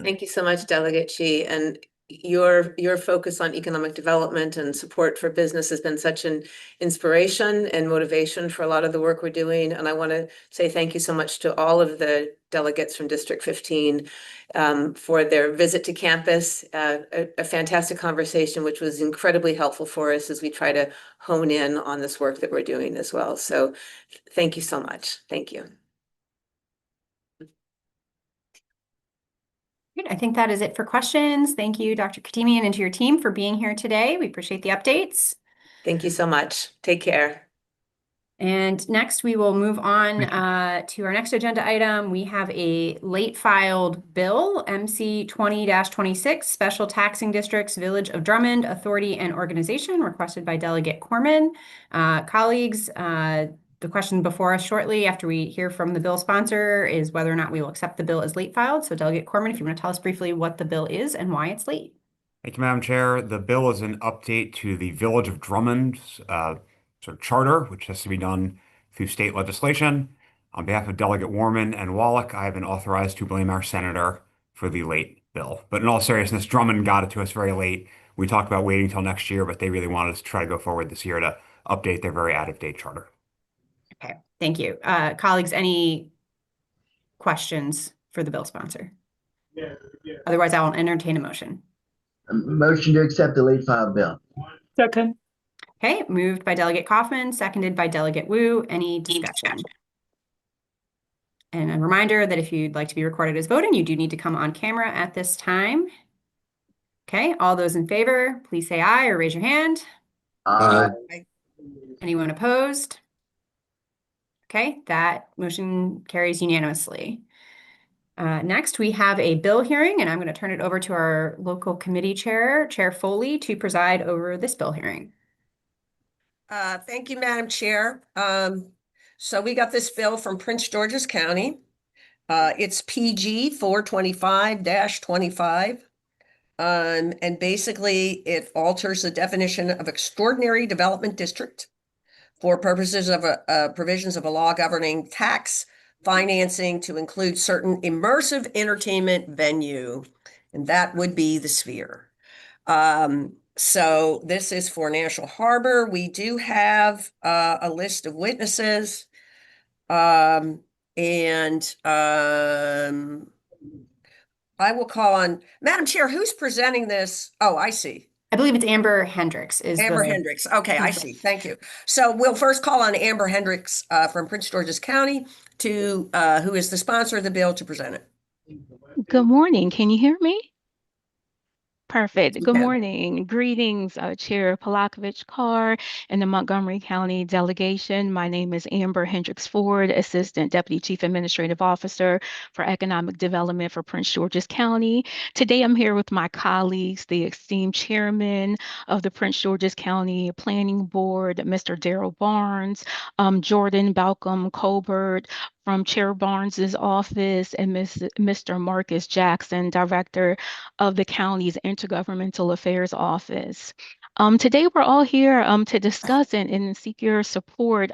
Thank you so much, Delegate Chi. And your focus on economic development and support for business has been such an inspiration and motivation for a lot of the work we're doing. And I want to say thank you so much to all of the delegates from District 15 for their visit to campus. A fantastic conversation, which was incredibly helpful for us as we try to hone in on this work that we're doing as well. So thank you so much. Thank you. Great. I think that is it for questions. Thank you, Dr. Kadimi, and to your team for being here today. We appreciate the updates. Thank you so much. Take care. And next, we will move on to our next agenda item. We have a late filed bill, MC 20-26, Special Taxing Districts, Village of Drummond, Authority and Organization, requested by Delegate Corman. Colleagues, the question before us shortly after we hear from the bill sponsor is whether or not we will accept the bill as late filed. So Delegate Corman, if you want to tell us briefly what the bill is and why it's late. Thank you, Madam Chair. The bill is an update to the Village of Drummond sort of charter, which has to be done through state legislation. On behalf of Delegate Warman and Wallach, I have been authorized to blame our senator for the late bill. But in all seriousness, Drummond got it to us very late. We talked about waiting till next year, but they really wanted us to try to go forward this year to update their very out-of-date charter. Okay, thank you. Colleagues, any questions for the bill sponsor? Otherwise, I will entertain a motion. Motion to accept the late filed bill. Second. Okay, moved by Delegate Kaufman, seconded by Delegate Wu. Any discussion? And a reminder that if you'd like to be recorded as voting, you do need to come on camera at this time. Okay, all those in favor, please say aye or raise your hand. Aye. Anyone opposed? Okay, that motion carries unanimously. Next, we have a bill hearing, and I'm going to turn it over to our local committee chair, Chair Foley, to preside over this bill hearing. Thank you, Madam Chair. So we got this bill from Prince George's County. It's PG 425-25. And basically it alters the definition of extraordinary development district for purposes of provisions of a law governing tax financing to include certain immersive entertainment venue, and that would be the Sphere. So this is for National Harbor. We do have a list of witnesses. And I will call on Madam Chair, who's presenting this? Oh, I see. I believe it's Amber Hendricks is Amber the. Hendricks. Okay, I see. Thank you. So we'll first call on Amber Hendricks from Prince George's County to who is the sponsor of the bill to present it. Good morning. Can you hear me? Perfect. Good can. morning. Greetings, Chair Palakovich Carr and the Montgomery County Delegation. My name is Amber Hendricks Ford, Assistant Deputy Chief Administrative Officer for Economic Development for Prince George's County. Today, I'm here with my colleagues, the esteemed Chairman of the Prince George's County Planning Board, Mr. Darrell Barnes, Jordan Balcom Colbert, from Chair Barnes's office, and Mr. Marcus Jackson, Director of the county's Intergovernmental Affairs Office. Today, we're all here to discuss and seek your support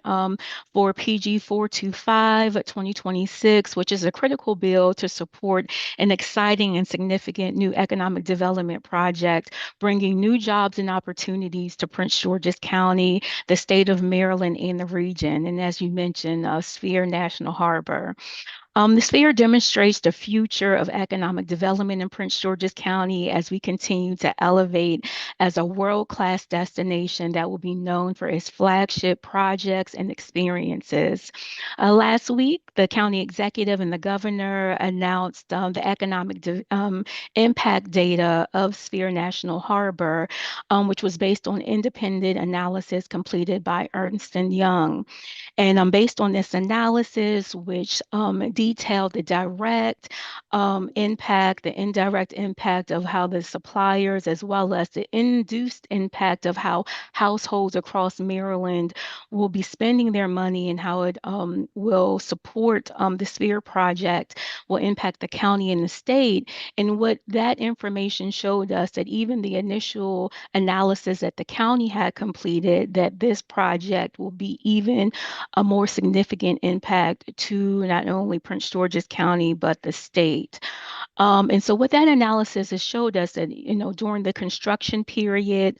for PG 425 2026, which is a critical bill to support an exciting and significant new economic development project, bringing new jobs and opportunities to Prince George's County, the state of Maryland, and the region. And as you mentioned, Sphere National Harbor. The sphere demonstrates the future of economic development in Prince George's County as we continue to elevate as a world-class destination that will be known for its flagship projects and experiences. Last week, the county executive and the governor announced the economic impact data of Sphere National Harbor, which was based on independent analysis completed by Ernst & Young. And based on this analysis, which detailed the direct impact, the indirect impact of how the suppliers, as well as the induced impact of how households across Maryland will be spending their money and how it will support the Sphere project, will impact the county and the state. And what that information showed us that even the initial analysis that the county had completed, that this project will be even a more significant impact to not only Prince George's County, but the state. And so what that analysis has showed us that, during the construction period,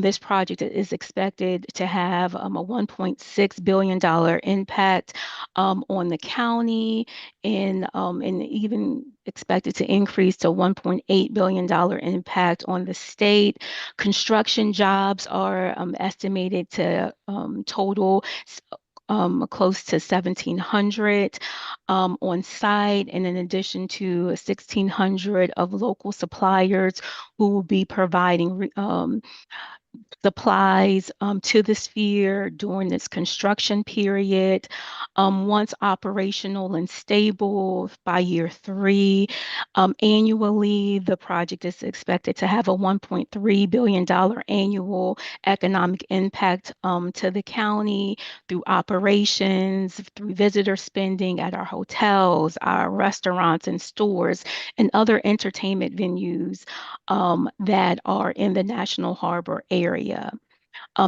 this project is expected to have a $1.6 billion impact on the county and even expected to increase to $1.8 billion impact on the state. Construction jobs are estimated to total close to 1,700 on site, and in addition to 1,600 of local suppliers who will be providing supplies to the sphere during this construction period. Once operational and stable by year 3, annually, the project is expected to have a $1.3 billion annual economic impact to the county through operations, through visitor spending at our hotels, our restaurants and stores, and other entertainment venues that are in the National Harbor area.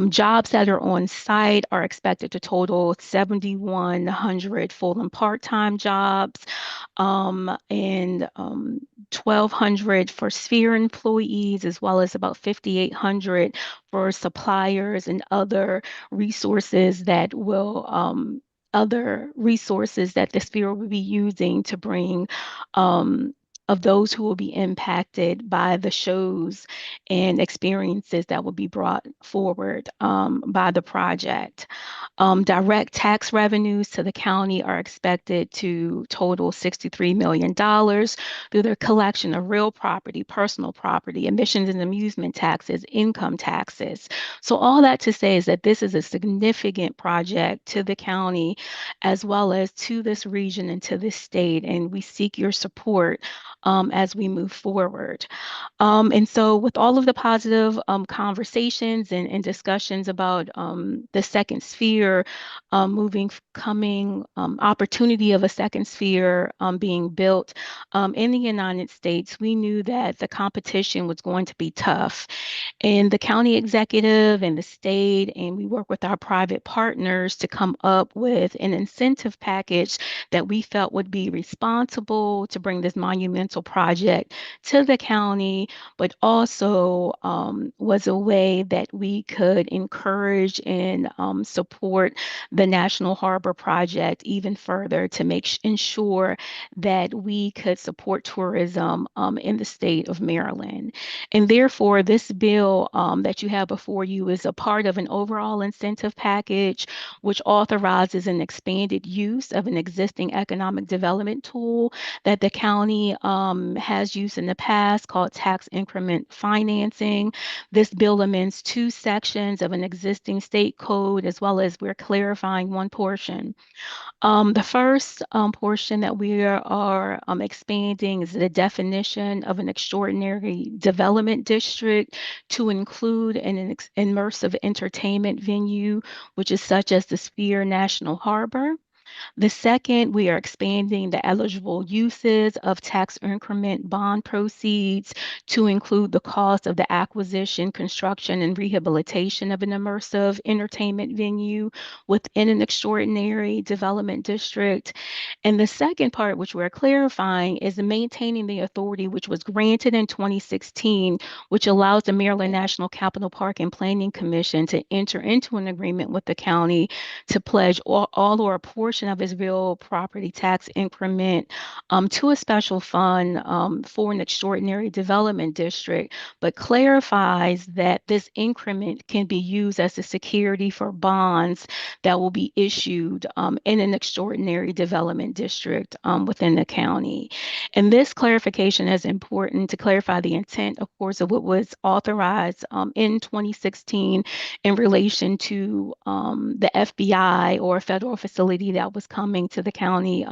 Jobs that are on site are expected to total 7,100 full and part-time jobs, and 1,200 for Sphere employees, as well as about 5,800 for suppliers and other resources that the Sphere will be using to bring of those who will be impacted by the shows and experiences that will be brought forward by the project. Direct tax revenues to the county are expected to total $63 million through the collection of real property, personal property, emissions and amusement taxes, income taxes. So all that to say is that this is a significant project to the county as well as to this region and to this state, and we seek your support as we move forward. And so with all of the positive conversations and discussions about the second sphere coming opportunity of a second sphere being built in the United States, we knew that the competition was going to be tough. And the county executive and the state, and we work with our private partners to come up with an incentive package that we felt would be responsible to bring this monumental incremental project to the county, but also was a way that we could encourage and support the National Harbor Project even further to ensure that we could support tourism in the state of Maryland. And therefore, this bill that you have before you is a part of an overall incentive package, which authorizes an expanded use of an existing economic development tool that the county has used in the past called tax increment financing. This bill amends 2 sections of an existing state code, as well as we're clarifying one portion. The first portion that we are expanding is the definition of an extraordinary development district to include an immersive entertainment venue, which is such as the Sphere National Harbor. The second, we are expanding the eligible uses of tax increment bond proceeds to include the cost of the acquisition, construction, and rehabilitation of an immersive entertainment venue within an extraordinary development district. And the second part, which we're clarifying, is maintaining the authority which was granted in 2016, which allows the Maryland National Capital Park and Planning Commission to enter into an agreement with the county to pledge all or a portion of its real property tax increment to a special fund for an extraordinary development district, but clarifies that this increment can be used as a security for bonds that will be issued in an extraordinary development district within the county. And this clarification is important to clarify the intent, of course, of what was authorized in 2016 in relation to the FBI or a federal facility that was coming to the county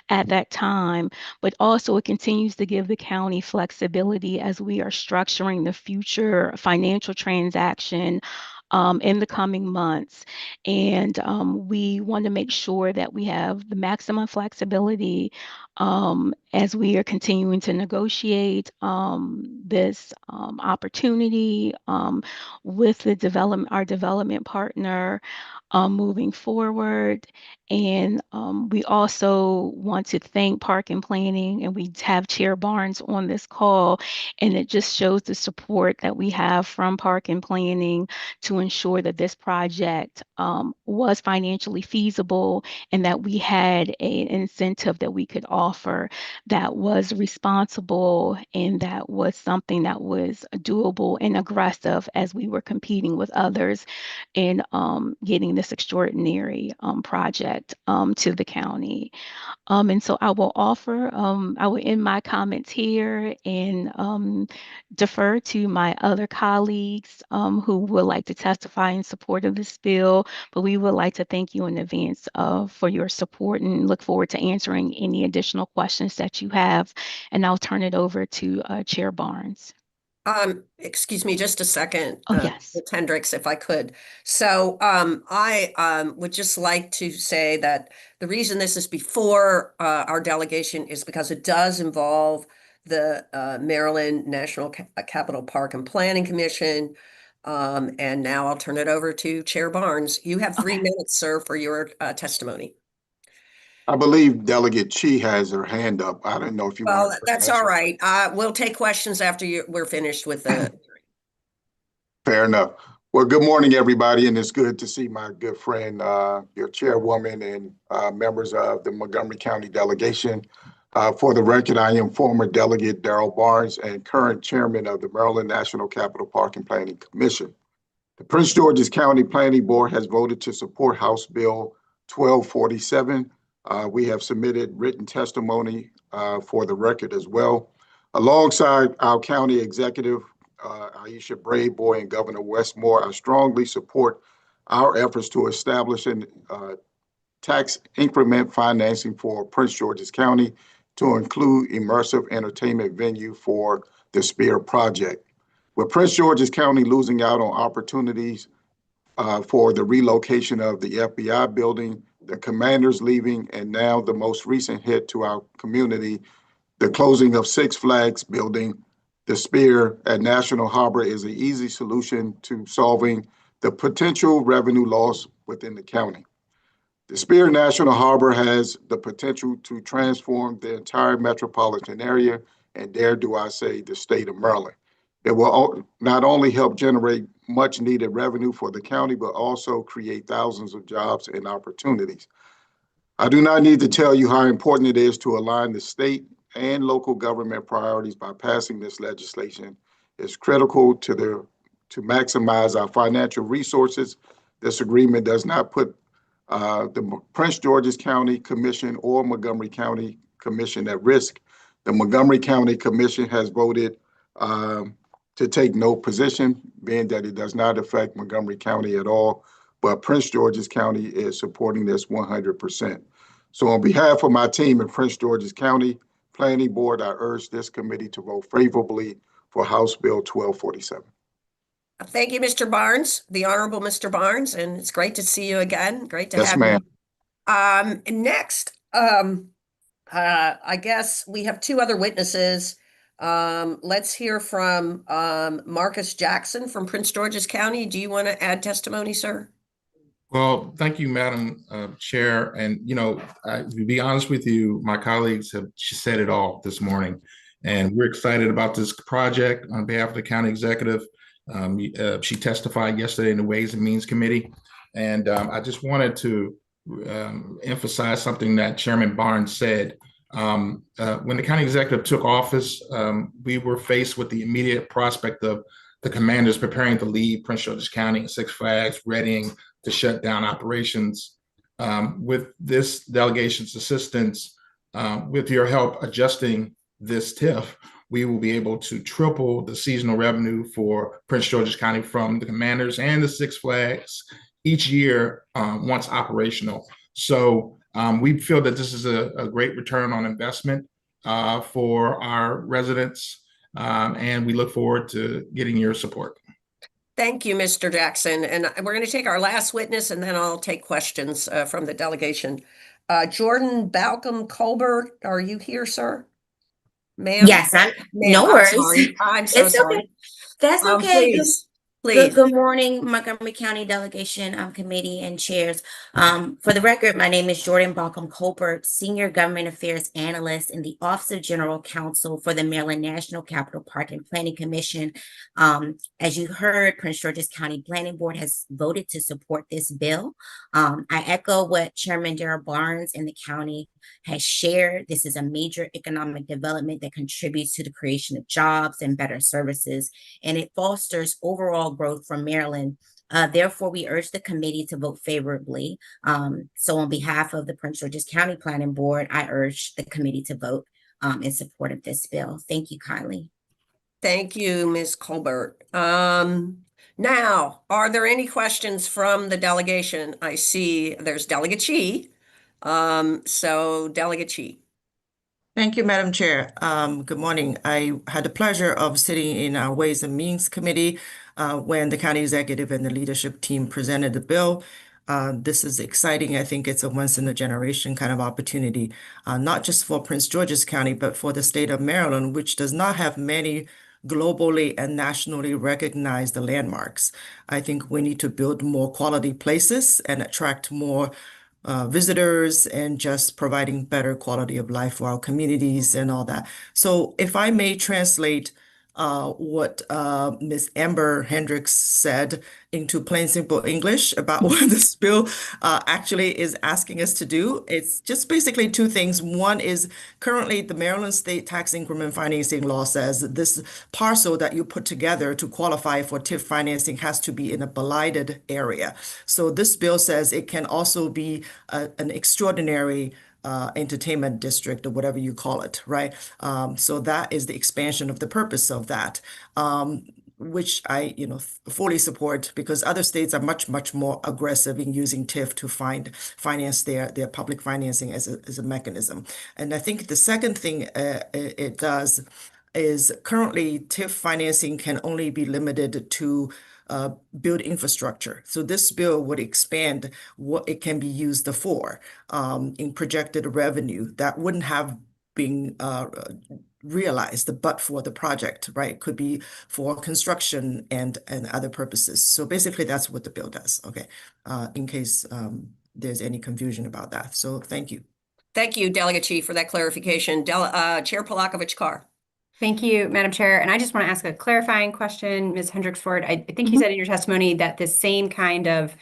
at that time. But also it continues to give the county flexibility as we are structuring the future financial transaction in the coming months. And we want to make sure that we have the maximum flexibility as we are continuing to negotiate this opportunity with our development partner moving forward. And we also want to thank Park and Planning, and we have Chair Barnes on this call, and it just shows the support that we have from Park and Planning to ensure that this project was financially feasible and that we had an incentive that we could offer that was responsible and that was something that was doable and aggressive as we were competing with others in getting this extraordinary project to the county. And so I will end my comments here and defer to my other colleagues who would like to testify in support of this bill. But we would like to thank you in advance for your support and look forward to answering any additional questions that you have. And I'll turn it over to Chair Barnes. Excuse me just a second, Oh, yes. Ms. Hendricks, if I could. So I would just like to say that the reason this is before our delegation is because it does involve the Maryland National Capital Park and Planning Commission. And now I'll turn it over to Chair Barnes. You have 3 minutes, sir, for your testimony. I believe Delegate Chi has her hand up. I don't know if you want Well, to that's answer. all right. We'll take questions after we're finished with the Fair enough. Well, good morning, everybody, and it's good to see my good friend, your chairwoman, and members of the Montgomery County Delegation. For the record, I am former Delegate Darrell Barnes and current chairman of the Maryland National Capital Park and Planning Commission. The Prince George's County Planning Board has voted to support House Bill 1247. We have submitted written testimony for the record as well. Alongside our county executive, Aisha Bradeboy, and Governor Westmore, I strongly support our efforts to establish an tax increment financing for Prince George's County to include immersive entertainment venue for the Sphere project. With Prince George's County losing out on opportunities for the relocation of the FBI building, the commanders leaving, and now the most recent hit to our community, the closing of Six Flags building, the Sphere at National Harbor is an easy solution to solving the potential revenue loss within the county. The Spear National Harbor has the potential to transform the entire metropolitan area, and dare do I say, the state of Maryland. It will not only help generate much needed revenue for the county, but also create thousands of jobs and opportunities. I do not need to tell you how important it is to align the state and local government priorities by passing this legislation. It's critical to maximize our financial resources. This agreement does not put the Prince George's County Commission or Montgomery County Commission at risk. The Montgomery County Commission has voted to take no position, being that it does not affect Montgomery County at all, but Prince George's County is supporting this 100%. So on behalf of my team in Prince George's County Planning Board, I urge this committee to vote favorably for House Bill 1247. Thank you, Mr. Barnes, the Honorable Mr. Barnes, and it's great to see you again. Great to Yes, have ma'am. you. Next, I guess we have two other witnesses. Let's hear from Marcus Jackson from Prince George's County. Do you want to add testimony, sir? Well, thank you, Madam Chair. And, to be honest with you, my colleagues have said it all this morning. And we're excited about this project on behalf of the county executive. She testified yesterday in the Ways and Means Committee. And I just wanted to emphasize something that Chairman Barnes said. When the county executive took office, we were faced with the immediate prospect of the commanders preparing to leave Prince George's County and Six Flags, readying to shut down operations. With this delegation's assistance, with your help adjusting this TIF, we will be able to triple the seasonal revenue for Prince George's County from the commanders and the Six Flags each year once operational. So we feel that this is a great return on investment for our residents, and we look forward to getting your support. Thank you, Mr. Jackson. And we're going to take our last witness, and then I'll take questions from the delegation. Jordan Balcom Colbert, are you here, sir? Ma'am? Yes, no I'm worries. sorry. I'm so It's sorry. okay. That's okay. Please. Good morning, Montgomery County Delegation Committee and Chairs. For the record, my name is Jordan Balcom Colbert, Senior Government Affairs Analyst in the Office of General Counsel for the Maryland National Capital Park and Planning Commission. As you heard, Prince George's County Planning Board has voted to support this bill. I echo what Chairman Darrell Barnes in the county has shared. This is a major economic development that contributes to the creation of jobs and better services, and it fosters overall growth from Maryland. Therefore, we urge the committee to vote favorably. So on behalf of the Prince George's County Planning Board, I urge the committee to vote in support of this bill. Thank you kindly. Thank you, Ms. Colbert. Now, are there any questions from the delegation? I see there's Delegate Chi. So Delegate Chi. Thank you, Madam Chair. Good morning. I had the pleasure of sitting in our Ways and Means Committee when the county executive and the leadership team presented the bill. This is exciting. I think it's a once in a generation kind of opportunity, not just for Prince George's County, but for the state of Maryland, which does not have many globally and nationally recognized landmarks. I think we need to build more quality places and attract more visitors and just providing better quality of life for our communities and all that. So if I may translate what Ms. Amber Hendricks said into plain simple English about what this bill actually is asking us to do. It's just basically two things. One is currently the Maryland State Tax Increment Financing Law says this parcel that you put together to qualify for TIF financing has to be in a blighted area. So this bill says it can also be an extraordinary entertainment district or whatever you call it, right? So that is the expansion of the purpose of that, which I, fully support because other states are much, much more aggressive in using TIF to finance their public financing as a mechanism. And I think the second thing it does is currently TIF financing can only be limited to build infrastructure. So this bill would expand what it can be used for in projected revenue that wouldn't have been realized but for the project, right? Could be for construction and other purposes. So basically that's what the bill does, okay? In case there's any confusion about that. So thank you. Thank you, Delegate Chief, for that clarification. Chair Polakovich-Carr. Thank you, Madam Chair. And I just want to ask a clarifying question, Ms. Hendricks-Ford. I think you Mhm. said in your testimony that the same kind of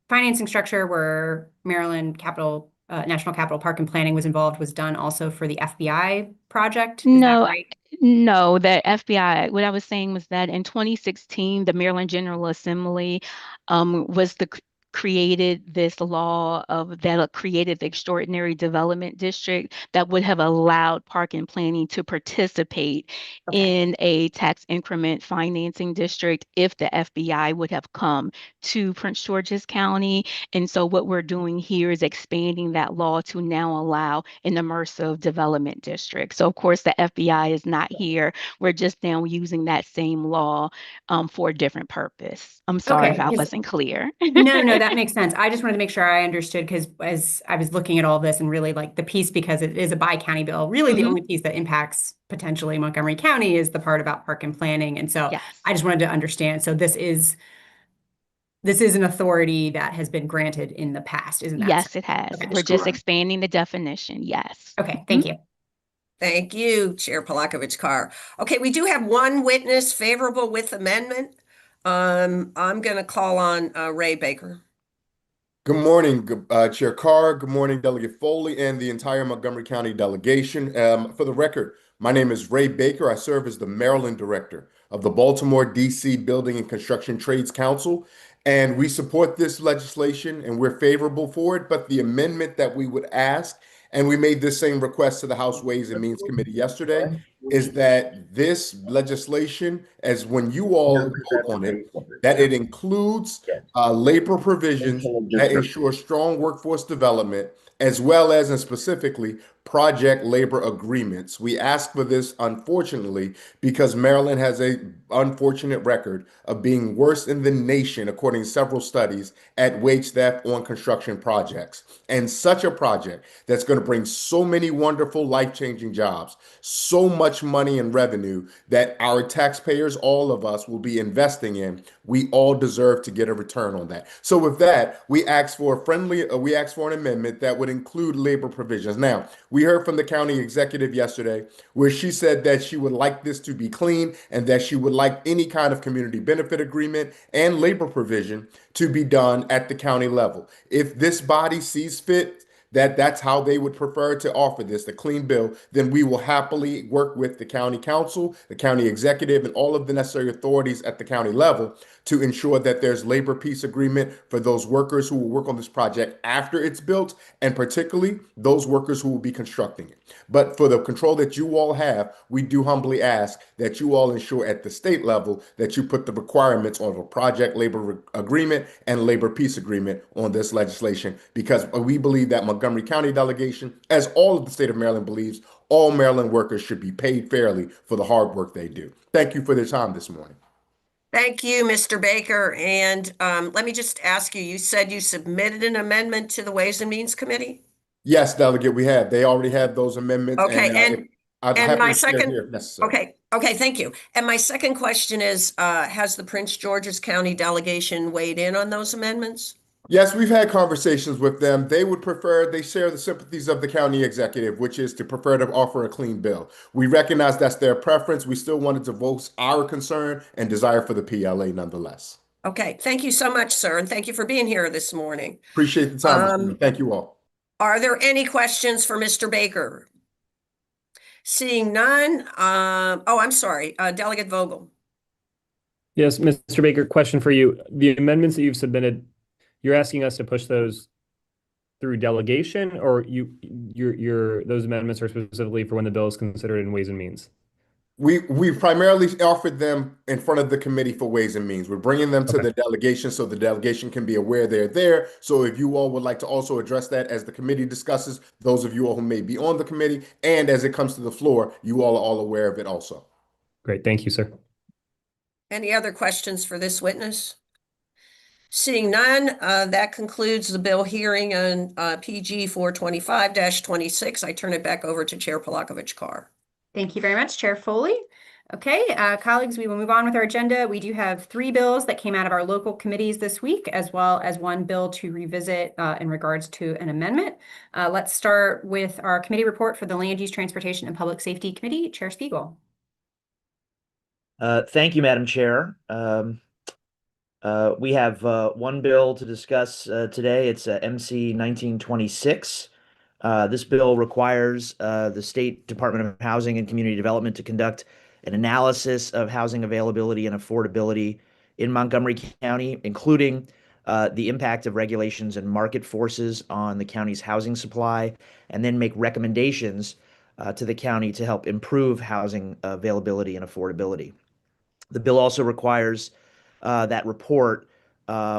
financing structure where Maryland Capital, National Capital Park and Planning was involved was done also for the FBI project. Is that No, right? no, the FBI, what I was saying was that in 2016, the Maryland General Assembly was created this law that created the Extraordinary Development District that would have allowed park and planning to participate Okay. in a tax increment financing district if the FBI would have come to Prince George's County. And so what we're doing here is expanding that law to now allow an immersive development district. So of course the FBI is not here. We're just now using that same law for a different purpose. I'm sorry if Okay. I wasn't clear. No, that makes sense. I just wanted to make sure I understood because as I was looking at all this and really like the piece, because it is a bi-county bill, really the only piece that impacts potentially Montgomery County is the part about park and planning. And so Yes. I just wanted to understand. So this is an authority that has been granted in the past, isn't that so? Yes, it has. Okay. We're just expanding the definition. Yes. Okay, thank you. Thank you, Chair Polakovich-Carr. Okay, we do have one witness favorable with amendment. I'm going to call on Ray Baker. Good morning, Chair Carr. Good morning, Delegate Foley, and the entire Montgomery County delegation. For the record, my name is Ray Baker. I serve as the Maryland Director of the Baltimore, D.C. Building and Construction Trades Council, and we support this legislation and we're favorable for it. But the amendment that we would ask, and we made this same request to the House Ways and Means Committee yesterday, is that this legislation, as when you all vote on it, that it includes labor provisions that ensure strong workforce development, as well as, and specifically, project labor agreements. We ask for this, unfortunately, because Maryland has a unfortunate record of being worse in the nation, according to several studies, at wage theft on construction projects. And such a project that's going to bring so many wonderful, life-changing jobs, so much money and revenue that our taxpayers, all of us, will be investing in. We all deserve to get a return on that. So with that, we ask for an amendment that would include labor provisions. Now, we heard from the county executive yesterday where she said that she would like this to be clean and that she would like any kind of community benefit agreement and labor provision to be done at the county level. If this body sees fit that that's how they would prefer to offer this, the clean bill, then we will happily work with the county council, the county executive, and all of the necessary authorities at the county level to ensure that there's labor peace agreement for those workers who will work on this project after it's built, and particularly those workers who will be constructing it. But for the control that you all have, we do humbly ask that you all ensure at the state level that you put the requirements on a project labor agreement and labor peace agreement on this legislation, because we believe that Montgomery County delegation, as all of the state of Maryland believes, all Maryland workers should be paid fairly for the hard work they do. Thank you for their time this morning. Thank you, Mr. Baker. And let me just ask you, you said you submitted an amendment to the Ways and Means Committee? Yes, Delegate, we have. They already have those amendments. Okay, I'd and my happily share second, here if necessary. okay, thank you. And my second question is, has the Prince George's County delegation weighed in on those amendments? Yes, we've had conversations with them. They share the sympathies of the county executive, which is to prefer to offer a clean bill. We recognize that's their preference. We still wanted to voice our concern and desire for the PLA nonetheless. Okay, thank you so much, sir, and thank you for being here this morning. Appreciate the time this morning. Thank you all. Are there any questions for Mr. Baker? Seeing none, I'm sorry, Delegate Vogel. Yes, Mr. Baker, question for you. The amendments that you've submitted, you're asking us to push those through delegation, or those amendments are specifically for when the bill is considered in Ways and Means? We primarily offered them in front of the committee for Ways and Means. We're bringing them to the delegation so the delegation can be aware they're there. So if you all would like to also address that as the committee discusses, those of you all who may be on the committee, and as it comes to the floor, you all are all aware of it also. Great. Thank you, sir. Any other questions for this witness? Seeing none, that concludes the bill hearing on PG 425-26. I turn it back over to Chair Polakovich-Carr. Thank you very much, Chair Foley. Okay, colleagues, we will move on with our agenda. We do have 3 bills that came out of our local committees this week, as well as 1 bill to revisit in regards to an amendment. Let's start with our committee report for the Land Use, Transportation, and Public Safety Committee. Chair Spiegel. Thank you, Madam Chair. We have 1 bill to discuss today. It's MC 1926. This bill requires the State Department of Housing and Community Development to conduct an analysis of housing availability and affordability in Montgomery County, including the impact of regulations and market forces on the county's housing supply, and then make recommendations to the county to help improve housing availability and affordability. The bill also requires that report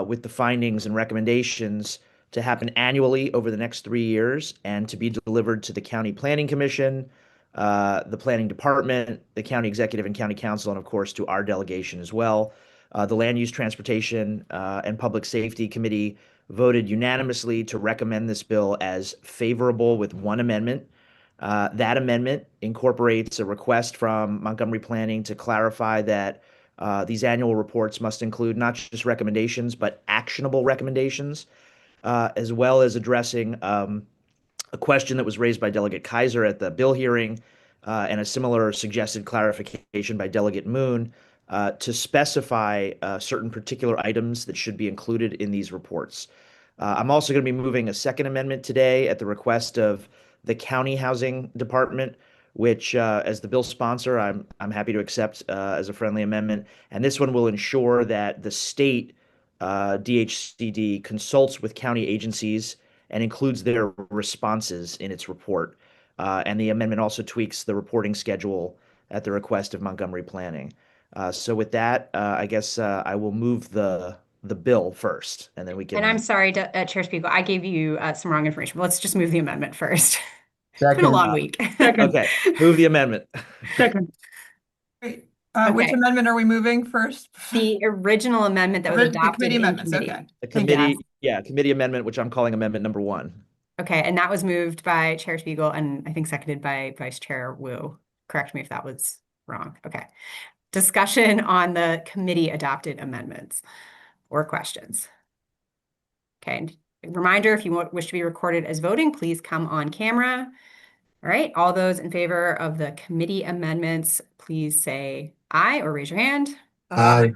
with the findings and recommendations to happen annually over the next 3 years and to be delivered to the County Planning Commission, the Planning Department, the County Executive and County Council, and of course to our delegation as well. The Land Use, Transportation, and Public Safety Committee voted unanimously to recommend this bill as favorable with 1 amendment. That amendment incorporates a request from Montgomery Planning to clarify that these annual reports must include not just recommendations, but actionable recommendations, as well as addressing a question that was raised by Delegate Kaiser at the bill hearing and a similar suggested clarification by Delegate Moon to specify certain particular items that should be included in these reports. I'm also going to be moving a second amendment today at the request of the County Housing Department, which, as the bill sponsor, I'm happy to accept as a friendly amendment. And this one will ensure that the state DHCD consults with county agencies and includes their responses in its report. And the amendment also tweaks the reporting schedule at the request of Montgomery Planning. So with that, I guess I will move the bill first, and then we can. And I'm sorry, Chair Spiegel, I gave you some wrong information. Let's just move the amendment first. It's been a Second. long week. Second. Okay, move the amendment. Second. Great. Okay. Which amendment are we moving first? The original amendment that was The adopted committee in amendments, committee. okay. The committee, yeah, committee amendment, which I'm calling amendment number 1. Okay, and that was moved by Chair Spiegel and I think seconded by Vice Chair Wu. Correct me if that was wrong. Okay. Discussion on the committee adopted amendments or questions. Okay, reminder, if you wish to be recorded as voting, please come on camera. All right, all those in favor of the committee amendments, please say aye or raise your hand. Aye.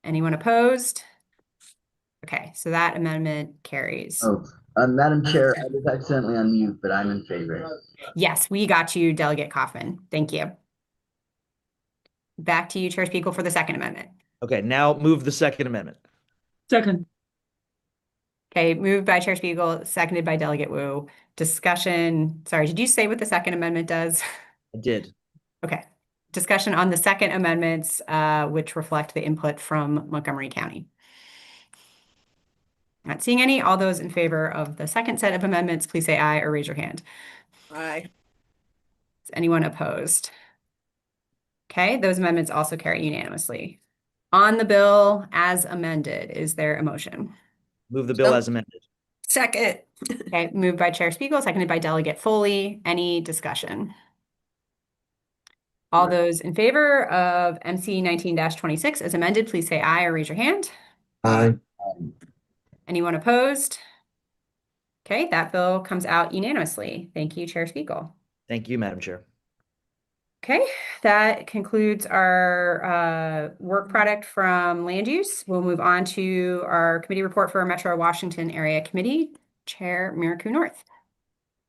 Anyone opposed? Okay, so that amendment carries. Oh, Madam Chair, I was accidentally on mute, but I'm in favor. Yes, we got you, Delegate Kaufman. Thank you. Back to you, Chair Spiegel, for the second amendment. Okay, now move the second amendment. Second. Okay, moved by Chair Spiegel, seconded by Delegate Wu. Discussion. Sorry, did you say what the second amendment does? I did. Okay. Discussion on the second amendments, which reflect the input from Montgomery County. Not seeing any. All those in favor of the second set of amendments, please say aye or raise your hand. Aye. Is anyone opposed? Okay, those amendments also carry unanimously. On the bill as amended, is there a motion? Move the bill as amended. Second. Okay, moved by Chair Spiegel, seconded by Delegate Foley. Any discussion? All those in favor of MC 19-26 as amended, please say aye or raise your hand. Aye. Anyone opposed? Okay, that bill comes out unanimously. Thank you, Chair Spiegel. Thank you, Madam Chair. Okay, that concludes our work product from land use. We'll move on to our committee report for our Metro Washington Area Committee. Chair Miraku North.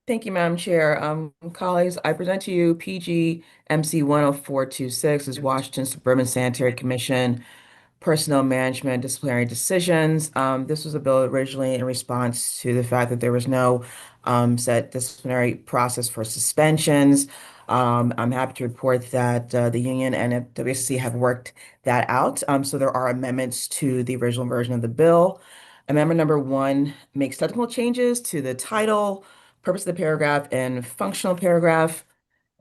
Thank you, Madam Chair. Colleagues, I present to you PG MC 10426 is Washington Suburban Sanitary Commission Personnel Management Disciplinary Decisions. This was a bill originally in response to the fact that there was no set disciplinary process for suspensions. I'm happy to report that the union and WSC have worked that out. So there are amendments to the original version of the bill. Amendment number 1 makes technical changes to the title, purpose of the paragraph, and functional paragraph.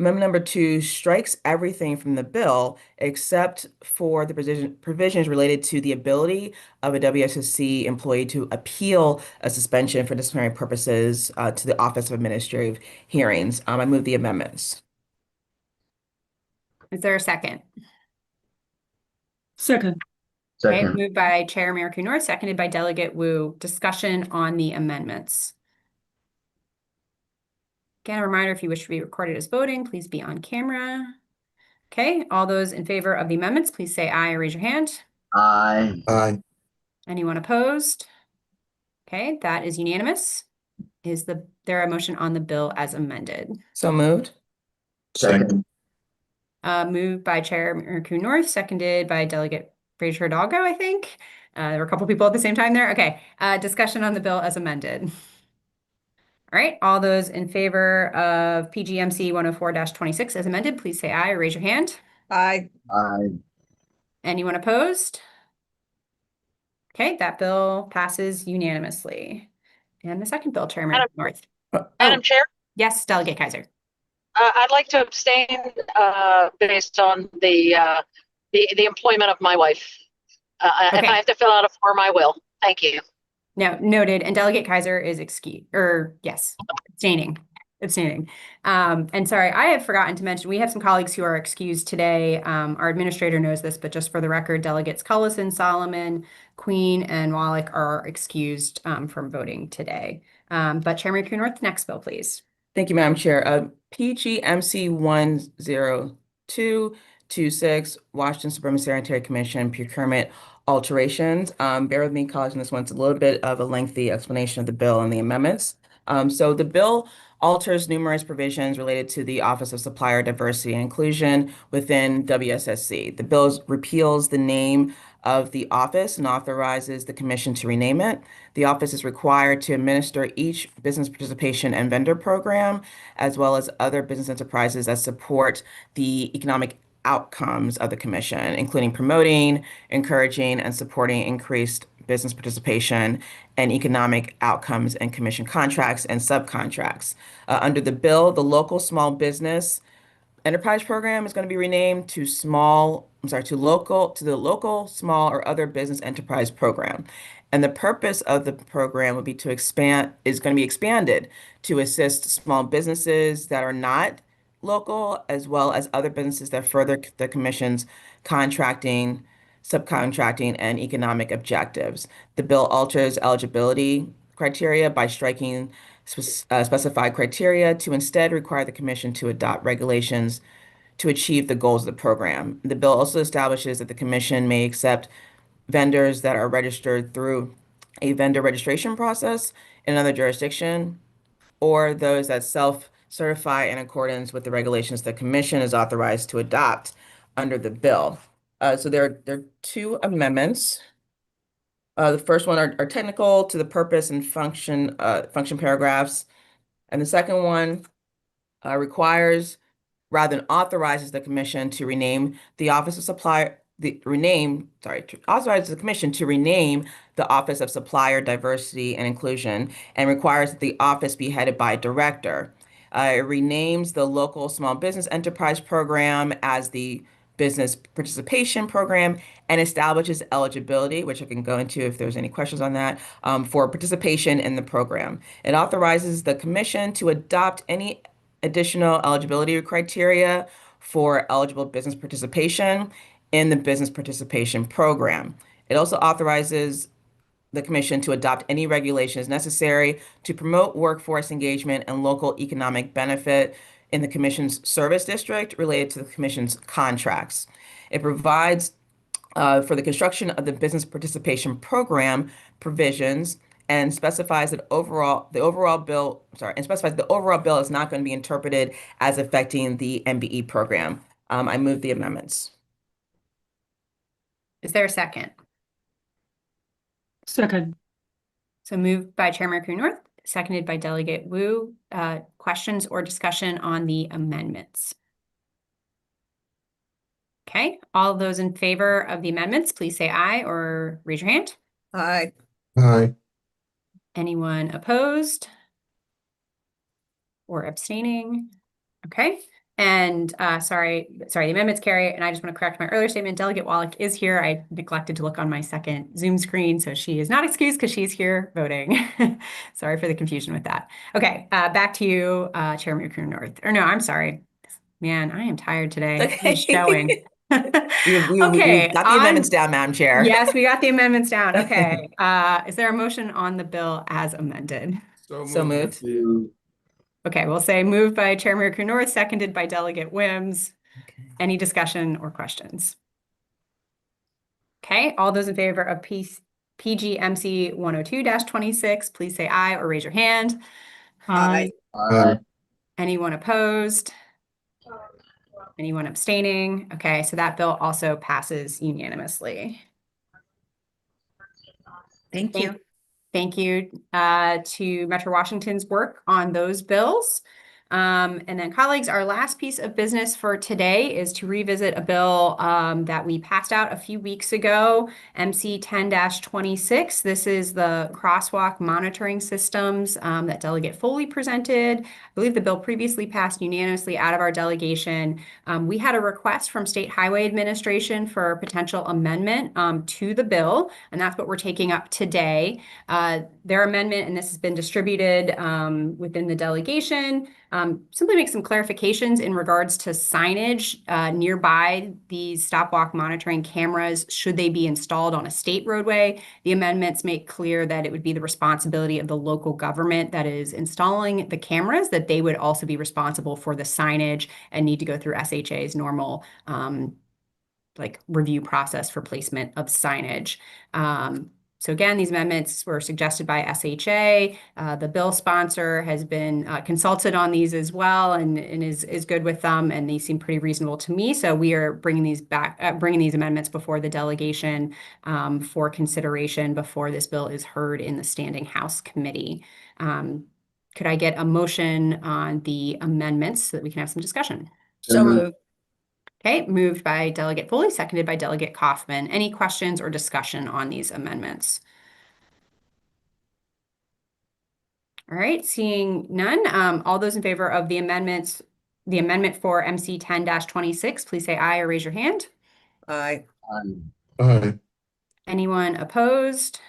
Amendment number 2 strikes everything from the bill except for the provisions related to the ability of a WSSC employee to appeal a suspension for disciplinary purposes to the Office of Administrative Hearings. I move the amendments. Is there a second? Second. Okay, Second. moved by Chair Miraku North, seconded by Delegate Wu. Discussion on the amendments. Again, a reminder, if you wish to be recorded as voting, please be on camera. Okay, all those in favor of the amendments, please say aye or raise your hand. Aye. Aye. Anyone opposed? Okay, that is unanimous. Is there a motion on the bill as amended? So moved. Second. Moved by Chair Miraku North, seconded by Delegate Fraser Hidalgo, I think. There were a couple people at the same time there. Okay, discussion on the bill as amended. All right, all those in favor of PGMC 104-26 as amended, please say aye or raise your hand. Aye. Aye. Anyone opposed? Okay, that bill passes unanimously. And the second bill, Chair Madam- North. Madam Chair, Yes, Delegate Kaiser. I'd like to abstain based on the employment of my wife. If Okay. I have to fill out a form, I will. Thank you. No, noted. And Delegate Kaiser is abstaining. And sorry, I had forgotten to mention, we have some colleagues who are excused today. Our administrator knows this, but just for the record, Delegates Cullison, Solomon, Queen, and Wallach are excused from voting today. But Chairman North, next bill, please. Thank you, Madam Chair. PGMC 10226, Washington Suburban Sanitary Commission procurement alterations. Bear with me, colleagues, on this one. It's a little bit of a lengthy explanation of the bill and the amendments. So the bill alters numerous provisions related to the Office of Supplier Diversity and Inclusion within WSSC. The bill repeals the name of the office and authorizes the commission to rename it. The office is required to administer each business participation and vendor program, as well as other business enterprises that support the economic outcomes of the commission, including promoting, encouraging, and supporting increased business participation and economic outcomes in commission contracts and subcontracts. Under the bill, the local small business enterprise program is going to be renamed to the local, small, or other business enterprise program. And the purpose of the program would be to going to be expanded to assist small businesses that are not local, as well as other businesses that further the commission's contracting, subcontracting, and economic objectives. The bill alters eligibility criteria by striking specified criteria to instead require the commission to adopt regulations to achieve the goals of the program. The bill also establishes that the commission may accept vendors that are registered through a vendor registration process in another jurisdiction, or those that self-certify in accordance with the regulations the commission is authorized to adopt under the bill. So there are two amendments. The first one are technical to the purpose and function paragraphs. And the second one requires rather than authorizes the commission to rename the Office of Supplier, authorizes the commission to rename the Office of Supplier Diversity and Inclusion and requires that the office be headed by a director. It renames the local small business enterprise program as the business participation program and establishes eligibility, which I can go into if there's any questions on that, for participation in the program. It authorizes the commission to adopt any additional eligibility criteria for eligible business participation in the business participation program. It also authorizes the commission to adopt any regulations necessary to promote workforce engagement and local economic benefit in the commission's service district related to the commission's contracts. It provides for the construction of the business participation program provisions and specifies that the overall bill is not going to be interpreted as affecting the MBE program. I move the amendments. Is there a second? Second. So moved by Chair Miraku North, seconded by Delegate Wu. Questions or discussion on the amendments? Okay, all those in favor of the amendments, please say aye or raise your hand. Aye. Aye. Anyone opposed or abstaining? Okay. And sorry, the amendments carry. And I just want to correct my earlier statement. Delegate Wallach is here. I neglected to look on my second Zoom screen, so she is not excused because she's here voting. Sorry for the confusion with that. Okay, back to you, Chair Miraku North. Or no, I'm sorry. Man, I am tired today. Okay. It's showing. We Okay, got the amendments down, Madam Chair. Yes, we got the amendments down. Okay. Is there a motion on the bill as amended? So moved. Okay, we'll say moved by Chair Miracle North, seconded by Delegate Wims. Any discussion or questions? Okay, all those in favor of PGMC 102-26, please say aye or raise your hand. Aye. Anyone opposed? Anyone abstaining? Okay, so that bill also passes unanimously. Thank you. Thank you to Metro Washington's work on those bills. And then colleagues, our last piece of business for today is to revisit a bill that we passed out a few weeks ago, MC 10-26. This is the crosswalk monitoring systems that Delegate Foley presented. I believe the bill previously passed unanimously out of our delegation. We had a request from State Highway Administration for a potential amendment to the bill, and that's what we're taking up today. Their amendment, and this has been distributed within the delegation, simply make some clarifications in regards to signage nearby these stop walk monitoring cameras, should they be installed on a state roadway. The amendments make clear that it would be the responsibility of the local government that is installing the cameras, that they would also be responsible for the signage and need to go through SHA's normal review process for placement of signage. So again, these amendments were suggested by SHA. The bill sponsor has been consulted on these as well and is good with them, and these seem pretty reasonable to me. So we are bringing these amendments before the delegation for consideration before this bill is heard in the Standing House Committee. Could I get a motion on the amendments so that we can have some discussion? So moved. Okay, moved by Delegate Foley, seconded by Delegate Kaufman. Any questions or discussion on these amendments? All right, seeing none, all those in favor of the amendment for MC 10-26, please say aye or raise your hand. Aye. Aye. Anyone opposed?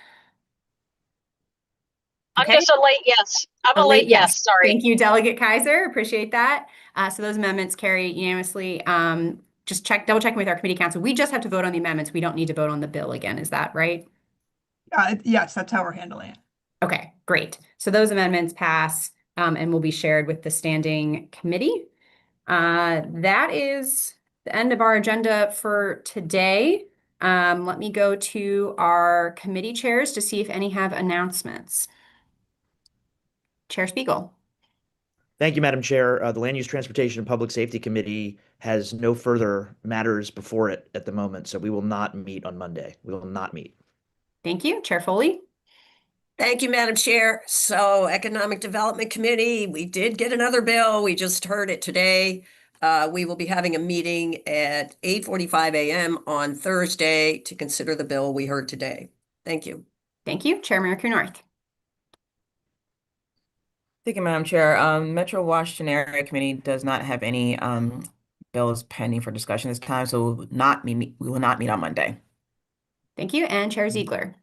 I'm Okay. just a late yes. I'm a late yes, sorry. Thank you, Delegate Kaiser. Appreciate that. So those amendments carry unanimously. Just double checking with our committee council. We just have to vote on the amendments. We don't need to vote on the bill again. Is that right? Yes, that's how we're handling it. Okay, great. So those amendments pass and will be shared with the standing committee. That is the end of our agenda for today. Let me go to our committee chairs to see if any have announcements. Chair Spiegel. Thank you, Madam Chair. The Land Use, Transportation, and Public Safety Committee has no further matters before it at the moment, so we will not meet on Monday. We will not meet. Thank you. Chair Foley. Thank you, Madam Chair. So Economic Development Committee, we did get another bill. We just heard it today. We will be having a meeting at 8:45 a.m. on Thursday to consider the bill we heard today. Thank you. Thank you. Chair Miracle North. Thank you, Madam Chair. Metro Washington Area Committee does not have any bills pending for discussion this time, so we will not meet on Monday. Thank you. And Chair Ziegler.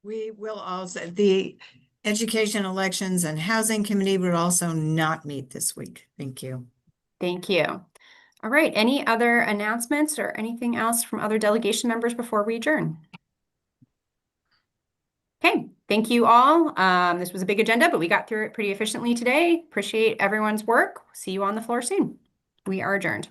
We will also, the Education, Elections, and Housing Committee will also not meet this week. Thank you. Thank you. All right. Any other announcements or anything else from other delegation members before we adjourn? Okay. Thank you all. This was a big agenda, but we got through it pretty efficiently today. Appreciate everyone's work. See you on the floor soon. We are adjourned.